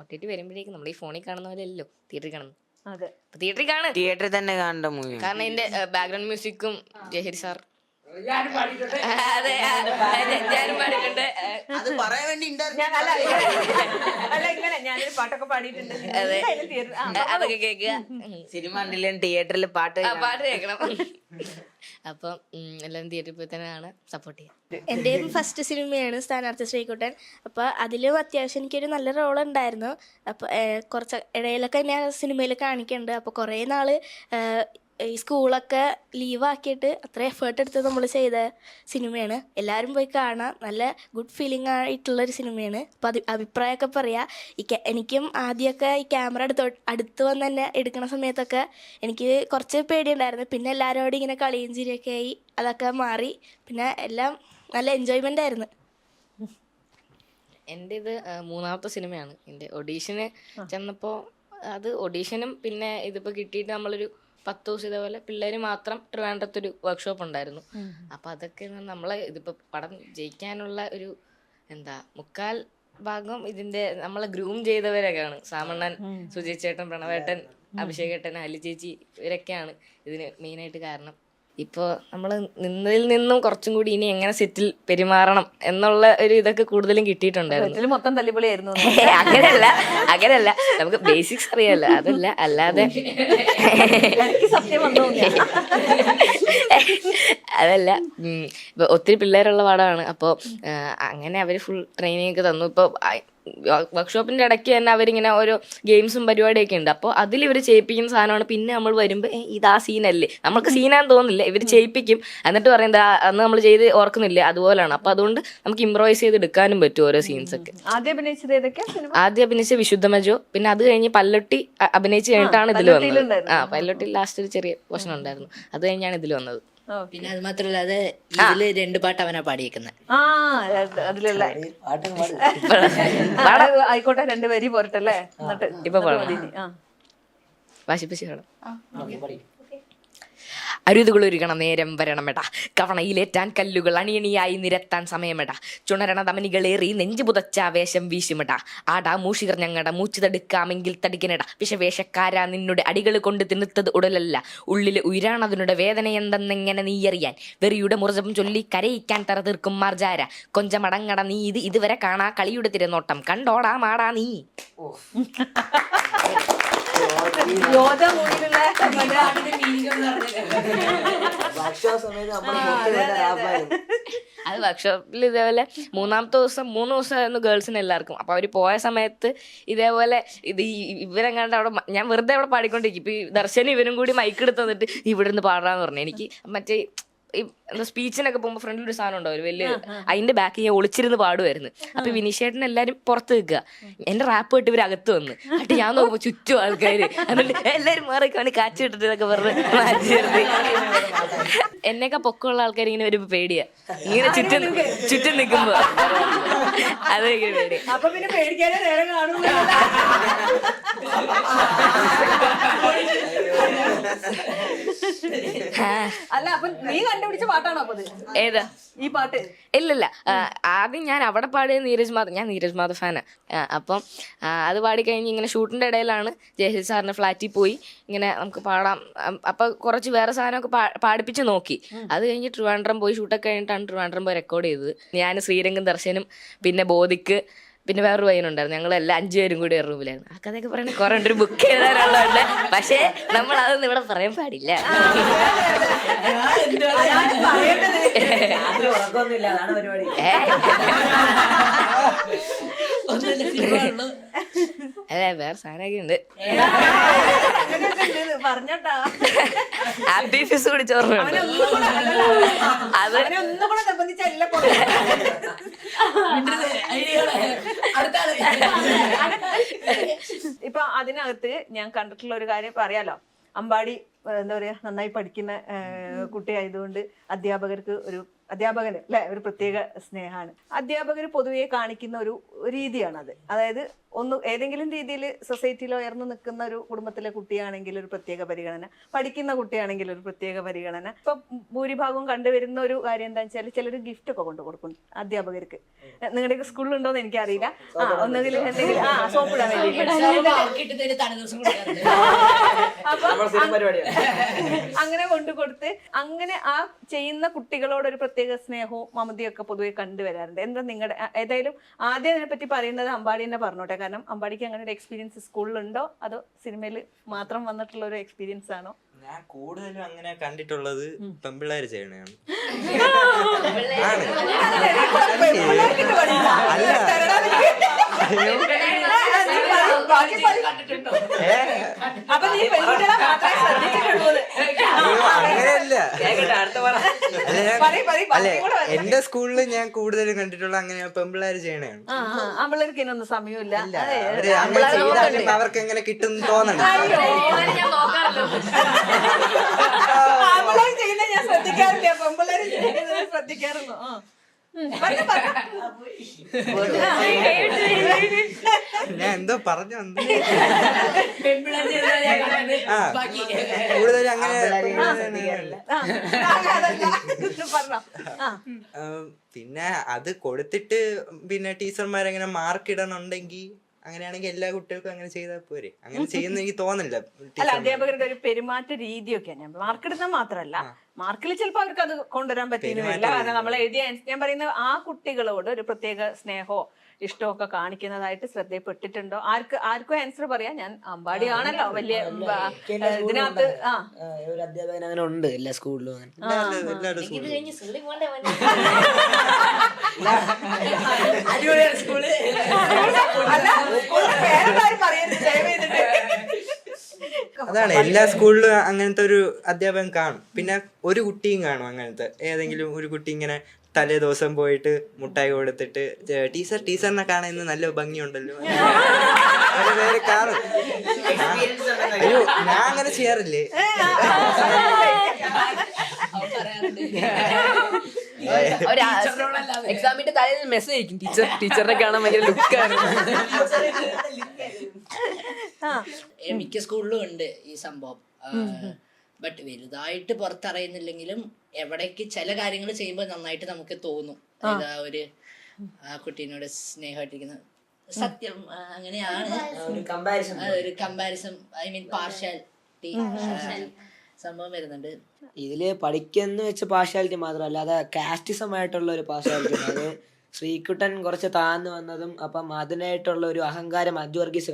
OTT വരുമ്പോഴേക്കും നമ്മൾ ഈ ഫോണിൽ കാണുന്ന പോലെ അല്ലല്ലോ തിയേറ്ററിൽ കാണുന്നു. അതെ, തിയേറ്ററിൽ തിയേറ്ററിൽ തന്നെ കാണേണ്ട മൂവി. കാരണം ഇതിന്റെ ബാക്ക്ഗ്രൗണ്ട് മ്യൂസിക്കും ജയഹരി സാർ അതെ ഞാനും പാടിയിട്ടുണ്ട്. അത് പറയാൻ വേണ്ടി ഞാൻ അല്ല ഇങ്ങനെ ഞാനൊരു പാട്ടൊക്കെ പാടിയിട്ടുണ്ട്. എന്തായാലും theatre- അതൊക്കെ കേൾക്കുക, സിനിമ കണ്ടില്ലേ തിയേറ്ററിൽ പാട്ട് പാട്ട് കേൾക്കണം. അപ്പം എല്ലാവരും തിയേറ്ററിൽ പോയി തന്നെയാണ് സപ്പോർട്ട് ചെയ്യുക. എൻ്റെയും ഫസ്റ്റ് സിനിമയാണ് സ്ഥാനാർത്ഥി ശ്രീകുട്ടൻ. അപ്പോൾ അതിലും അത്യാവശ്യം എനിക്കൊരു നല്ല റോൾ ഉണ്ടായിരുന്നു. അപ്പോൾ കുറച്ച് ഇടയിലൊക്കെ ഞാൻ സിനിമയിൽ കാണിക്കുന്നുണ്ട്. അപ്പോൾ കുറേ നാൾ ഈ സ്കൂളൊക്കെ ലീവാക്കിയിട്ട് അത്ര എഫേർട്ട് എടുത്ത് നമ്മൾ ചെയ്ത സിനിമയാണ്. എല്ലാവരും പോയി കാണാം. നല്ല ഗുഡ് ഫീലിംഗ് ആയിട്ടുള്ളൊരു സിനിമയാണ്. അപ്പോൾ അഭിപ്രായമൊക്കെ പറയാം. എനിക്കും ആദ്യമൊക്കെ ഈ ക്യാമറ അടുത്ത് വന്ന് തന്നെ എടുക്കുന്ന സമയത്തൊക്കെ എനിക്ക് കുറച്ച് പേടിയുണ്ടായിരുന്നു. പിന്നെ എല്ലാവരോടും ഇങ്ങനെ കളിയും ചിരിയൊക്കെ ആയി അതൊക്കെ മാറി. പിന്നെ എല്ലാം നല്ല എൻജോയ്മെൻ്റ് ആയിരുന്നു. എൻ്റെ ഇത് മൂന്നാമത്തെ സിനിമയാണ്. എൻ്റെ ഓഡീഷന് ചെന്നപ്പോൾ അത് ഓഡീഷനും പിന്നെ ഇതിപ്പോൾ കിട്ടിയിട്ട് നമ്മളൊരു 10 ദിവസം ഇതേപോലെ പിള്ളേർ മാത്രം ട്രിവാൻഡ്രത്തൊരു വർക്ക്ഷോപ്പ് ഉണ്ടായിരുന്നു. അപ്പോൾ അതൊക്കെ നമ്മളെ ഇതിപ്പോൾ പടം ജയിക്കാനുള്ള ഒരു മുക്കാൽ ഭാഗം ഇതിൻ്റെ നമ്മളെ ഗ്രൂം ചെയ്തവരൊക്കെയാണ്. സാമണ്ണൻ, സുജയ് ചേട്ടൻ, പ്രണവേട്ടൻ, അഭിഷേക് ഏട്ടൻ, അലി ചേച്ചി ഇവരൊക്കെയാണ് ഇതിന് മെയിനായിട്ട് കാരണം. ഇപ്പോൾ നമ്മൾ നിന്നതിൽ നിന്നും കുറച്ചും കൂടി ഇനി എങ്ങനെ സെറ്റിൽ പെരുമാറണം എന്നുള്ള ഒരു ഇതൊക്കെ കൂടുതലും കിട്ടിയിട്ടുണ്ടായിരുന്നു. മൊത്തം തല്ലിപ്പൊളിയായിരുന്നു. അങ്ങനെയല്ല നമുക്ക് ബേസിക്സ് അറിയാമല്ലോ, അതല്ല അല്ലാതെ സത്യം വന്നു അതല്ല ഇപ്പൊ ഒത്തിരി പിള്ളേരുള്ള പാടമാണ്. അപ്പോൾ അങ്ങനെ അവർ ഫുൾ ട്രെയിനിങ് ഒക്കെ തന്നു. ഇപ്പോൾ വർക്ക്ഷോപ്പിന്റെ ഇടയ്ക്ക് തന്നെ അവരിങ്ങനെ ഓരോ ഗെയിംസും പരിപാടിയൊക്കെ ഉണ്ട്. അപ്പോൾ അതിൽ ഇവർ ചെയ്യിപ്പിക്കുന്ന സാധനമാണ്. പിന്നെ നമ്മൾ വരുമ്പോൾ ഇതാ സീനല്ലേ, നമ്മൾക്ക് സീനാന്ന് തോന്നില്ല, ഇവർ ചെയ്യിപ്പിക്കും. എന്നിട്ട് പറയുന്നത് അന്ന് നമ്മൾ ചെയ്ത് ഓർക്കുന്നില്ല, അതുപോലെയാണ്. അപ്പോൾ അതുകൊണ്ട് നമുക്ക് ഇംപ്രവൈസ് ചെയ്ത് എടുക്കാനും പറ്റും ഓരോ സീൻസ് ഒക്കെ. ആദ്യം അഭിനയിച്ച വിശുദ്ധമജോ, പിന്നെ അത് കഴിഞ്ഞ് പല്ലൊട്ടി അഭിനയിച്ച് കഴിഞ്ഞിട്ടാണ് ഇതിൽ വന്നത്. പല്ലൊട്ടി ലാസ്റ്റ് ഒരു ചെറിയ പോർഷൻ ഉണ്ടായിരുന്നു, അത് കഴിഞ്ഞാണ് ഇതിൽ വന്നത്. പിന്നെ അത് മാത്രമല്ല അത് ഇതില് 2 പാട്ട് അവനാ പാടിയേക്കുന്നത്. അതിലുള്ള ആയിക്കോട്ടെ, 2 വരി പോരട്ടല്ലേ. എന്നിട്ട് ഇപ്പൊ വാശിപ്പശി വേണം. അരുതുകളൊരുകണ നേരം വരണമെടാ, കവണയിലേറ്റാൻ കല്ലുകൾ അണിയണിയായി നിരത്താൻ സമയമെടാ, ചുണരണ ധമനികളേറി നെഞ്ചു പുതച്ച വേഷം വീശുമെടാ, ആടാ മൂഷികർ ഞങ്ങട മൂച്ചു തടുക്കാമെങ്കിൽ തടിക്കനെടാ, വിഷവേഷക്കാരാ നിന്നുടെ അടികൾ കൊണ്ട് തിന്നുത്തത് ഉടലല്ല, ഉള്ളില് ഉയരാണതിനുടെ വേദന എന്തെന്നെങ്ങനെ നീയറിയാൻ, വെറിയുടെ മുറജം ചൊല്ലി കരയിക്കാൻ തറ തീർക്കും മാർജാര, കൊഞ്ചമടങ്ങട നീ ഇതുവരെ കാണാ കളിയുടെ തിരനോട്ടം കണ്ടോടാ മാടാ നീ. അത് വർക്ക്ഷോപ്പിൽ ഇതേപോലെ 3-ാമത്തെ ദിവസം 3 ദിവസമായിരുന്നു ഗേൾസിന് എല്ലാവർക്കും. അപ്പോൾ അവർ പോയ സമയത്ത് ഇതേപോലെ ഇവരെങ്ങാണ്ട് അവിടെ ഞാൻ വെറുതെ അവിടെ പാടിക്കൊണ്ടിരിക്കും. ഇപ്പം ഈ ദർശനം ഇവരും കൂടി മൈക്ക് എടുത്ത് തന്നിട്ട് ഇവിടെ നിന്ന് പാടാന്ന് പറഞ്ഞു. എനിക്ക് മറ്റേ ഈ സ്പീച്ചിനൊക്കെ പോകുമ്പോൾ ഫ്രണ്ടിൽ ഒരു സാധനം ഉണ്ടാവും വലിയ, അതിന്റെ ബാക്കിൽ ഞാൻ ഒളിച്ചിരുന്ന് പാടുമായിരുന്നു. അപ്പൊ വിനീഷേട്ടൻ എല്ലാരും പുറത്ത് നിൽക്കുക, എന്റെ റാപ്പ് കേട്ട് ഇവർ അകത്ത് വന്ന്. എന്നിട്ട് ഞാൻ നോക്കുമ്പോൾ ചുറ്റും ആൾക്കാര്, എന്നിട്ട് എല്ലാരും മാറിക്കാണ് കാച്ചു കിട്ടിട്ട് ഇതൊക്കെ പറഞ്ഞ് മാറ്റി നിർത്തി. എന്നൊക്കെ പൊക്കമുള്ള ആൾക്കാർ ഇങ്ങനെ വരുമ്പോ പേടിയാ, ഇങ്ങനെ ചുറ്റും നിൽക്കുമ്പോ അത് ഭയങ്കര പേടിയാ. അപ്പൊ പിന്നെ പേടിക്കാനേ നേരം കാണുന്നു. അല്ല, അപ്പൊ നീ കണ്ടുപിടിച്ച പാട്ടാണോ അപ്പൊ? ഏതാ ഈ പാട്ട്? ഇല്ലല്ല, ആദ്യം ഞാൻ അവിടെ പാടിയത് ഞാൻ നീരജ് മാധവ് ഫാനാ. അപ്പം അത് പാടിക്കഴിഞ്ഞ് ഇങ്ങനെ ഷൂട്ടിന്റെ ഇടയിലാണ് ജയശ്രീ സാറിന്റെ ഫ്ലാറ്റിൽ പോയി ഇങ്ങനെ നമുക്ക് പാടാം. അപ്പൊ കുറച്ച് വേറെ സാധനമൊക്കെ പാടിപ്പിച്ച് നോക്കി. അത് കഴിഞ്ഞ് ട്രിവാൻഡ്രം പോയി, ഷൂട്ടൊക്കെ കഴിഞ്ഞിട്ടാണ് ട്രിവാൻഡ്രം പോയി റെക്കോർഡ് ചെയ്തത്. ഞാൻ ശ്രീരംഗം, ദർശനും പിന്നെ ബോധിക്ക് പിന്നെ വേറൊരു പയ്യനുണ്ടായിരുന്നു. ഞങ്ങളെല്ലാം 5 പേരും കൂടി ഒരു റൂമിലായിരുന്നു. ആ കഥയൊക്കെ പറയണേ കുറെ ഒരു ബുക്ക് എഴുതാനുള്ളതുണ്ട്, പക്ഷേ നമ്മൾ അതൊന്നും ഇവിടെ പറയാൻ പാടില്ല. അതെ, വേറെ സാധനമൊക്കെ ഉണ്ട്. ഹാപ്പി ഫിസ് കൂടി ചോറുണ്ട്. അത് ഇപ്പൊ അതിനകത്ത് ഞാൻ കണ്ടിട്ടുള്ള ഒരു കാര്യം പറയാലോ. അമ്പാടി എന്താ പറയാ, നന്നായി പഠിക്കുന്ന കുട്ടിയായതുകൊണ്ട് അധ്യാപകന് അല്ലെ ഒരു പ്രത്യേക സ്നേഹമാണ്. അധ്യാപകർ പൊതുവെ കാണിക്കുന്ന ഒരു രീതിയാണത്. അതായത് ഒന്ന് ഏതെങ്കിലും രീതിയിൽ സൊസൈറ്റിയിൽ ഉയർന്നു നിൽക്കുന്ന ഒരു കുടുംബത്തിലെ കുട്ടിയാണെങ്കിൽ ഒരു പ്രത്യേക പരിഗണന, പഠിക്കുന്ന കുട്ടിയാണെങ്കിൽ ഒരു പ്രത്യേക പരിഗണന. ഇപ്പൊ ഭൂരിഭാഗവും കണ്ടുവരുന്ന ഒരു കാര്യം എന്താണെന്ന് വെച്ചാൽ ചിലർ ഗിഫ്റ്റ് ഒക്കെ കൊണ്ടു കൊടുക്കും അധ്യാപകർക്ക്. നിങ്ങളുടെ സ്കൂളിലുണ്ടോന്ന് എനിക്കറിയില്ല. ഒന്നുകിൽ എന്തെങ്കിലും സോപ്പിടാൻ വേണ്ടി അപ്പൊ അങ്ങനെ കൊണ്ടു കൊടുത്ത് അങ്ങനെ ആ ചെയ്യുന്ന കുട്ടികളോട് ഒരു പ്രത്യേക സ്നേഹവും മമതയൊക്കെ പൊതുവെ കണ്ടുവരാറുണ്ട്. എന്താ നിങ്ങളുടെ ഏതായാലും ആദ്യം അതിനെപ്പറ്റി പറയുന്നത് അമ്പാടി തന്നെ പറഞ്ഞോട്ടെ. കാരണം അമ്പാടിക്ക് അങ്ങനെ ഒരു എക്സ്പീരിയൻസ് സ്കൂളിലുണ്ടോ അതോ സിനിമയിൽ മാത്രം വന്നിട്ടുള്ള ഒരു എക്സ്പീരിയൻസ് ആണോ? ഞാൻ കൂടുതലും അങ്ങനെ കണ്ടിട്ടുള്ളത് പെമ്പിള്ളേര് ചെയ്യണതാണ്. അങ്ങനെയല്ല, അല്ലെ എന്റെ സ്കൂളിൽ ഞാൻ കൂടുതലും കണ്ടിട്ടുള്ള അങ്ങനെ പെമ്പിള്ളേര് ചെയ്യണതാണ്. ആമ്പിള്ളേർക്ക് ഇതിനൊന്നും സമയമില്ല. അവർക്ക് എങ്ങനെ കിട്ടും തോന്നണം. ആമ്പിള്ളേർ ചെയ്യുന്ന ഞാൻ ശ്രദ്ധിക്കാറില്ല, പെമ്പിള്ളേർ ശ്രദ്ധിക്കാറുള്ളൂ. ഞാൻ എന്തോ പറഞ്ഞു കൂടുതലും അങ്ങനെ. പിന്നെ അത് കൊടുത്തിട്ട് പിന്നെ ടീച്ചർമാരെങ്ങനെ മാർക്ക് ഇടണുണ്ടെങ്കിൽ അങ്ങനെയാണെങ്കിൽ എല്ലാ കുട്ടികൾക്കും അങ്ങനെ ചെയ്താൽ പോരെ. അങ്ങനെ ചെയ്യുന്ന എനിക്ക് തോന്നില്ല. അല്ല, അധ്യാപകരുടെ ഒരു പെരുമാറ്റ രീതിയൊക്കെ മാർക്ക് ഇടുന്നത് മാത്രമല്ല, മാർക്കിൽ ചിലപ്പോൾ അവർക്ക് അത് കൊണ്ടുവരാൻ പറ്റിയില്ല. കാരണം നമ്മൾ എഴുതിയ ഞാൻ പറയുന്നത് ആ കുട്ടികളോട് ഒരു പ്രത്യേക സ്നേഹമോ ഇഷ്ടമൊക്കെ കാണിക്കുന്നതായിട്ട് ശ്രദ്ധയിൽപ്പെട്ടിട്ടുണ്ടോ? ആർക്കും ആൻസർ പറയാം. ഞാൻ അമ്പാടിയാണല്ലോ വലിയ ഇതിനകത്ത് ഒരു അധ്യാപകൻ അങ്ങനെ ഉണ്ട് എല്ലാ സ്കൂളിലും. അതാണ്, എല്ലാ സ്കൂളിലും അങ്ങനത്തെ ഒരു അധ്യാപകൻ കാണും. പിന്നെ ഒരു കുട്ടിയും കാണും അങ്ങനത്തെ. ഏതെങ്കിലും ഒരു കുട്ടി ഇങ്ങനെ തലേ ദിവസം പോയിട്ട് മുട്ടായി കൊടുത്തിട്ട് ടീച്ചറിനെ കാണാൻ ഇന്ന് നല്ല ഭംഗിയുണ്ടല്ലോ പേര് കാണും. അയ്യോ, ഞാൻ അങ്ങനെ ചെയ്യാറില്ലേ. എക്സാമിന്റെ തലേന്ന് മെസ്സേജ് അയക്കും, ടീച്ചറിനെ കാണാൻ ഭയങ്കര ലുക്കാണ്. മിക്ക സ്കൂളിലും ഉണ്ട് ഈ സംഭവം. ബട്ട് വലുതായിട്ട് പുറത്തറിയുന്നില്ലെങ്കിലും എവിടേക്ക് ചില കാര്യങ്ങൾ ചെയ്യുമ്പോൾ നന്നായിട്ട് നമുക്ക് തോന്നും ഒരു ആ കുട്ടീനോട് സ്നേഹമായിട്ടിരിക്കുന്നത്. സത്യം അങ്ങനെയാണ്. ഒരു കമ്പാരിസൺ, ഐ മീൻ പാർഷ്യാലിറ്റി സംഭവം വരുന്നുണ്ട് ഇതില്. പഠിക്കുന്ന വെച്ച പാർഷ്യാലിറ്റി മാത്രമല്ല, അത് കാസ്റ്റിസമായിട്ടുള്ള ഒരു പാർഷ്യാലിറ്റി. അത് ശ്രീകുട്ടൻ കുറച്ച് താഴ്ന്നു വന്നതും അപ്പം അതിനായിട്ടുള്ള ഒരു അഹങ്കാരം അജു വർഗീസ്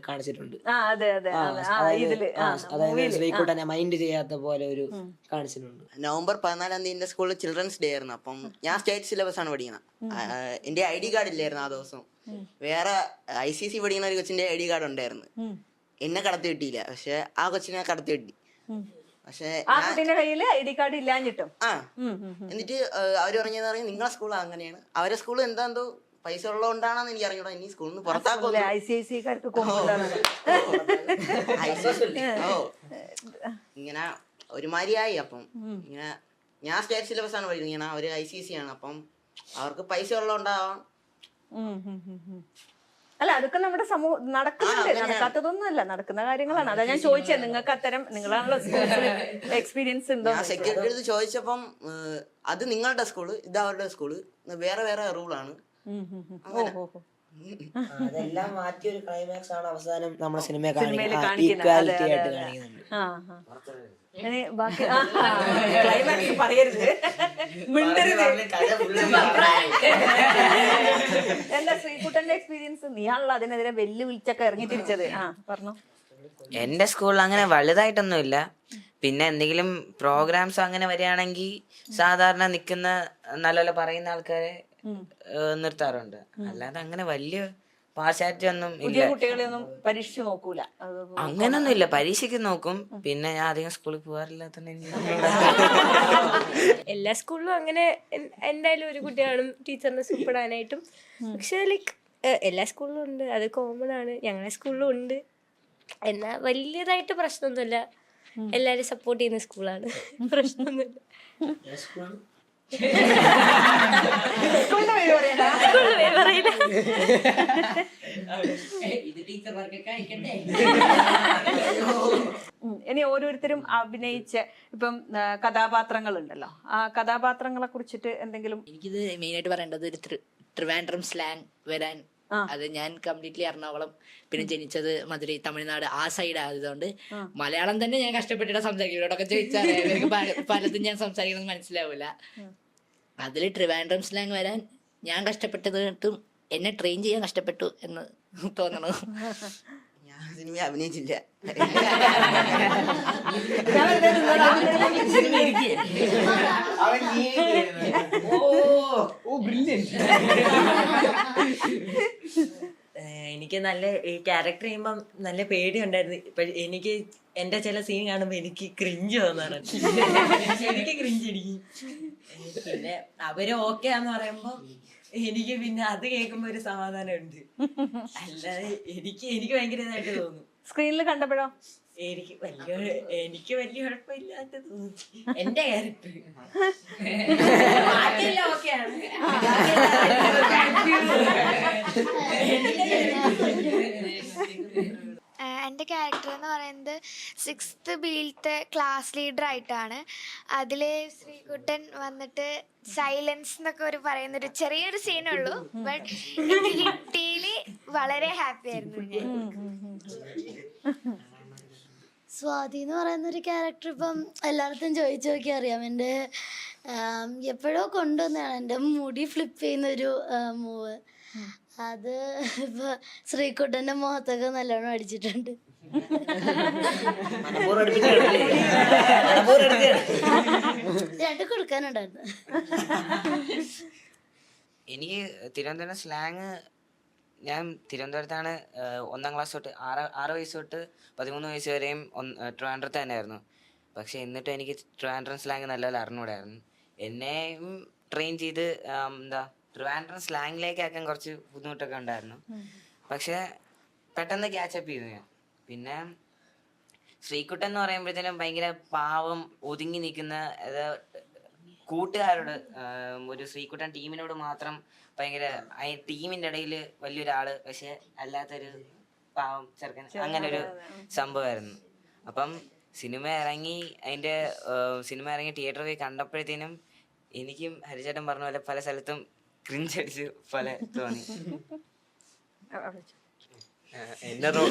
കാണിച്ചിട്ടുണ്ട്. അതായത് ശ്രീകുട്ടനെ മൈൻഡ് ചെയ്യാത്ത പോലെ ഒരു കാണിച്ചിട്ടുണ്ട്. നവംബർ 14 എന്റെ സ്കൂളിൽ ചിൽഡ്രൻസ് ഡേ ആയിരുന്നു. അപ്പം ഞാൻ സ്റ്റേറ്റ് സിലബസ് ആണ് പഠിക്കുന്നത്. എന്റെ ID കാർഡ് ഇല്ലായിരുന്നു ആ ദിവസം. വേറെ ICC പഠിക്കുന്ന ഒരു കൊച്ചിന്റെ ID കാർഡ് ഉണ്ടായിരുന്നു. എന്നെ കടത്തി കിട്ടിയില്ല, പക്ഷെ ആ കൊച്ചിനെ കടത്തി കിട്ടി. പക്ഷെ എന്നിട്ട് അവര് പറഞ്ഞത് നിങ്ങളെ സ്കൂൾ അങ്ങനെയാണ്, അവരെ സ്കൂൾ എന്താന്തോ പൈസ ഉള്ളതുകൊണ്ടാണെന്ന് എനിക്ക് അറിഞ്ഞൂടാ. ഇനി സ്കൂളിൽ നിന്ന് പുറത്താക്കും. ഇങ്ങനെ ഒരുമാതിരിയായി. അപ്പം ഇങ്ങനെ ഞാൻ സ്റ്റേറ്റ് സിലബസ് ആണ് പഠിക്കുന്നത്, ഇങ്ങനെ അവര് ICC ആണ്. അപ്പം അവർക്ക് പൈസ ഉള്ളതുകൊണ്ടാവാം. അല്ല, അതൊക്കെ നമ്മുടെ സമൂഹം നടക്കുന്നുണ്ട്, നടക്കാത്തതൊന്നും അല്ല, നടക്കുന്ന കാര്യങ്ങളാണ്. അതാ ഞാൻ ചോദിച്ചത്, നിങ്ങൾക്ക് അത്തരം നിങ്ങളാണല്ലോ എക്സ്പീരിയൻസ് ഉണ്ടോ? ഞാൻ സെക്യൂരിറ്റി അടുത്ത് ചോദിച്ചപ്പം അത് നിങ്ങളുടെ സ്കൂള്, ഇത് അവരുടെ സ്കൂള്, വേറെ വേറെ റൂളാണ്. അതെല്ലാം മാറ്റിയ ഒരു ക്ലൈമാക്സ് ആണ് അവസാനം നമ്മുടെ സിനിമയെ ഈക്വാലിറ്റി ആയിട്ട് കാണിക്കുന്നുണ്ട്. ക്ലൈമാക്സ് പറയരുത്, എന്താ ശ്രീകുട്ടന്റെ എക്സ്പീരിയൻസ്? നീയാണല്ലോ അതിനെതിരെ വെല്ലുവിളിച്ചൊക്കെ ഇറങ്ങി തിരിച്ചത്. പറഞ്ഞു. എന്റെ സ്കൂളിൽ അങ്ങനെ വലുതായിട്ടൊന്നുമില്ല. പിന്നെ എന്തെങ്കിലും പ്രോഗ്രാംസ് അങ്ങനെ വരികയാണെങ്കിൽ സാധാരണ നിൽക്കുന്ന നല്ല പറയുന്ന ആൾക്കാരെ നിർത്താറുണ്ട്. അല്ലാതെ അങ്ങനെ വലിയ പാശ്ചാത്യം ഒന്നും ഇല്ല. കുട്ടികളെയൊന്നും പരീക്ഷ നോക്കൂല, അങ്ങനൊന്നും ഇല്ല. പരീക്ഷയ്ക്ക് നോക്കും. പിന്നെ ഞാൻ അധികം സ്കൂളിൽ പോകാറില്ലാത്ത എല്ലാ സ്കൂളിലും അങ്ങനെ എന്തായാലും ഒരു കുട്ടി കാണും ടീച്ചറിനെ സൂപ്പിടാനായിട്ടും. പക്ഷെ ലൈക്ക് എല്ലാ സ്കൂളിലും ഉണ്ട്, അത് കോമൺ ആണ്. ഞങ്ങളുടെ സ്കൂളിലും ഉണ്ട്. എന്നാൽ വലിയതായിട്ട് പ്രശ്നമൊന്നുമില്ല. എല്ലാവരും സപ്പോർട്ട് ചെയ്യുന്ന സ്കൂളാണ്, പ്രശ്നമൊന്നുമില്ല. സ്കൂളിന്റെ പേര് പറയണ്ട. ഇത് ടീച്ചർമാർക്കൊക്കെ അയക്കണ്ടേ? ഇനി ഓരോരുത്തരും അഭിനയിച്ച ഇപ്പം കഥാപാത്രങ്ങൾ ഉണ്ടല്ലോ, ആ കഥാപാത്രങ്ങളെ കുറിച്ചിട്ട് എന്തെങ്കിലും. എനിക്കിത് മെയിനായിട്ട് പറയേണ്ടത് ഒരു ട്രിവാൻഡ്രം സ്ലാങ് വരാൻ. അത് ഞാൻ കംപ്ലീറ്റ്ലി എറണാകുളം, പിന്നെ ജനിച്ചത് മധുരൈ, തമിഴ്നാട് ആ സൈഡ് ആയതുകൊണ്ട് മലയാളം തന്നെ ഞാൻ കഷ്ടപ്പെട്ടിട്ട് സംസാരിക്കും. ഇവരോടൊക്കെ ചോദിച്ചാൽ ഇവർക്ക് പലതും ഞാൻ സംസാരിക്കുന്നത് മനസ്സിലാവില്ല. അതിൽ ട്രിവാൻഡ്രം സ്ലാങ് വരാൻ ഞാൻ കഷ്ടപ്പെട്ടതും എന്നെ ട്രെയിൻ ചെയ്യാൻ കഷ്ടപ്പെട്ടു എന്ന് തോന്നണു. ഞാൻ സിനിമ അഭിനയിച്ചില്ല. എനിക്ക് നല്ല ഈ ക്യാരക്ടർ ചെയ്യുമ്പം നല്ല പേടിയുണ്ടായിരുന്നു. ഇപ്പൊ എനിക്ക് എന്റെ ചില സീൻ കാണുമ്പോ എനിക്ക് ക്രിഞ്ച് തോന്നാറുണ്ട്. എനിക്ക് ക്രിഞ്ച് അടിക്കും. പിന്നെ അവര് ഓക്കെ ആന്ന് പറയുമ്പോ എനിക്ക് പിന്നെ അത് കേൾക്കുമ്പോ ഒരു സമാധാനം ഉണ്ട്. അല്ലാതെ എനിക്ക് ഭയങ്കര ഇതായിട്ട് തോന്നും. സ്ക്രീനിൽ കണ്ടപ്പോഴോ എനിക്ക് വലിയ കുഴപ്പമില്ലാത്ത തോന്നി എന്റെ ക്യാരക്ടർ. ബാക്കിയെല്ലാം ഓക്കെയാണ്. എൻ്റെ ക്യാരക്ടർ എന്ന് പറയുന്നത് 6th ബിയിലത്തെ ക്ലാസ് ലീഡർ ആയിട്ടാണ്. അതിൽ ശ്രീകുട്ടൻ വന്നിട്ട് സൈലൻസ് എന്നൊക്കെ പറയുന്നൊരു ചെറിയൊരു സീനുള്ളൂ. ബട്ട് എനിക്ക് കിട്ടിയതിൽ വളരെ ഹാപ്പി ആയിരുന്നു ഞാൻ. സ്വാതി എന്ന് പറയുന്നൊരു ക്യാരക്ടർ ഇപ്പം എല്ലായിടത്തും ചോദിച്ചു നോക്കി അറിയാം. എൻ്റെ എപ്പോഴോ കൊണ്ടുവന്നതാണ് എൻ്റെ മുടി ഫ്ലിപ്പ് ചെയ്യുന്നൊരു മൂവ്. അത് ഇപ്പൊ ശ്രീകുട്ടൻ്റെ മുഖത്തൊക്കെ നല്ലോണം അടിച്ചിട്ടുണ്ട്. രണ്ട് കൊടുക്കാനുണ്ടായിരുന്നു. എനിക്ക് തിരുവനന്തപുരം സ്ലാങ്, ഞാൻ തിരുവനന്തപുരത്താണ് 1ാം ക്ലാസ് തൊട്ട് 6 വയസ്സ് തൊട്ട് 13 വയസ്സ് വരെയും ട്രിവാൻഡ്രത്ത് തന്നെയായിരുന്നു. പക്ഷെ എന്നിട്ടും എനിക്ക് ട്രിവാൻഡ്രം സ്ലാങ് നല്ലപോലെ അറിഞ്ഞൂടായിരുന്നു. എന്നെയും ട്രെയിൻ ചെയ്ത് ട്രിവാൻഡ്രം സ്ലാങ്ങിലേക്കാക്കാൻ കുറച്ച് ബുദ്ധിമുട്ടൊക്കെ ഉണ്ടായിരുന്നു. പക്ഷെ പെട്ടെന്ന് ക്യാച്ചപ്പ് ചെയ്തു ഞാൻ. പിന്നെ ശ്രീകുട്ടൻ എന്ന് പറയുമ്പോഴത്തേനും ഭയങ്കര പാവം, ഒതുങ്ങി നിൽക്കുന്ന, കൂട്ടുകാരോട് ഒരു ശ്രീകുട്ടൻ ടീമിനോട് മാത്രം ഭയങ്കര, ടീമിൻ്റെ ഇടയിൽ വലിയൊരാള് പക്ഷെ അല്ലാത്തൊരു പാവം ചെറുക്കൻ, അങ്ങനെ ഒരു സംഭവമായിരുന്നു. അപ്പം സിനിമ ഇറങ്ങി തിയേറ്ററിൽ പോയി കണ്ടപ്പോഴത്തേനും എനിക്കും ഹരിചേട്ടൻ പറഞ്ഞ പോലെ പല സ്ഥലത്തും ക്രിഞ്ച് അടിച്ചു പോലെ തോന്നി. എന്റെ റോൾ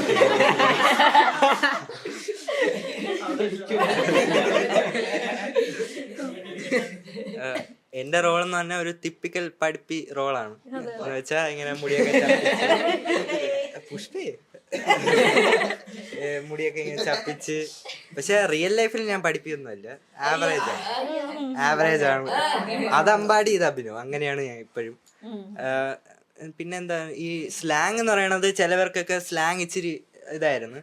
എന്റെ റോൾ എന്ന് പറഞ്ഞാൽ ഒരു ടിപ്പിക്കൽ പഠിപ്പി റോളാണ്. എന്ന് വെച്ചാ ഇങ്ങനെ മുടിയൊക്കെ പുഷ്പേ മുടിയൊക്കെ ഇങ്ങനെ ചപ്പിച്ച്. പക്ഷെ റിയൽ ലൈഫിൽ ഞാൻ പഠിപ്പിയൊന്നുമല്ല, ആവറേജ് ആണ്. അത് അമ്പാടി, ഇത് അഭിനയം, അങ്ങനെയാണ് ഞാൻ ഇപ്പോഴും. പിന്നെന്താ, ഈ സ്ലാങ് എന്ന് പറയണത് ചിലവർക്കൊക്കെ സ്ലാങ് ഇച്ചിരി ഇതായിരുന്നു.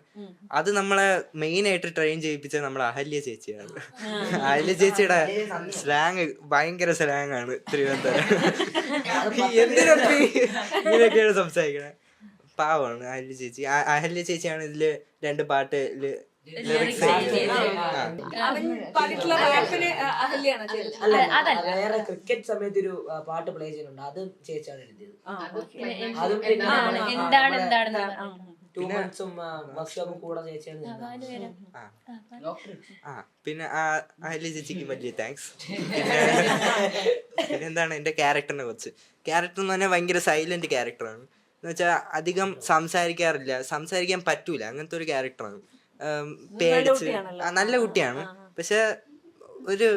അത് നമ്മളെ മെയിൻ ആയിട്ട് ട്രെയിൻ ചെയ്യിപ്പിച്ച നമ്മളെ അഹല്യ ചേച്ചിയാണ്. അഹല്യ ചേച്ചിയുടെ സ്ലാങ് ഭയങ്കര സ്ലാങ് ആണ് തിരുവനന്തപുരം. എന്തിനൊക്കെ ഇങ്ങനെയൊക്കെയാണ് സംസാരിക്കണേ. പാവമാണ് അഹല്യ ചേച്ചി. അഹല്യ ചേച്ചിയാണ് ഇതില് 2 പാട്ടില് ലിറിക്സ്. വേറെ ക്രിക്കറ്റ് സമയത്ത് ഒരു പാട്ട് പ്ലേ ചെയ്യുന്നുണ്ട്, അതും ചേച്ചിയാണ് എഴുതിയത്. അതും പിന്നെ 2 months വർക്ക്ഷോപ്പും കൂടെ ചേച്ചിയാണ്. പിന്നെ അഹല്യ ചേച്ചിക്ക് വലിയ താങ്ക്സ്. പിന്നെ എന്താണ് എന്റെ ക്യാരക്ടറിനെ കുറിച്ച്. ക്യാരക്ടർ എന്ന് പറഞ്ഞാൽ ഭയങ്കര സൈലന്റ് ക്യാരക്ടറാണ്. എന്ന് വെച്ചാൽ അധികം സംസാരിക്കാറില്ല, സംസാരിക്കാൻ പറ്റൂല, അങ്ങനത്തെ ഒരു ക്യാരക്ടറാണ്. പേടിച്ച് നല്ല കുട്ടിയാണ്, പക്ഷെ ഒരു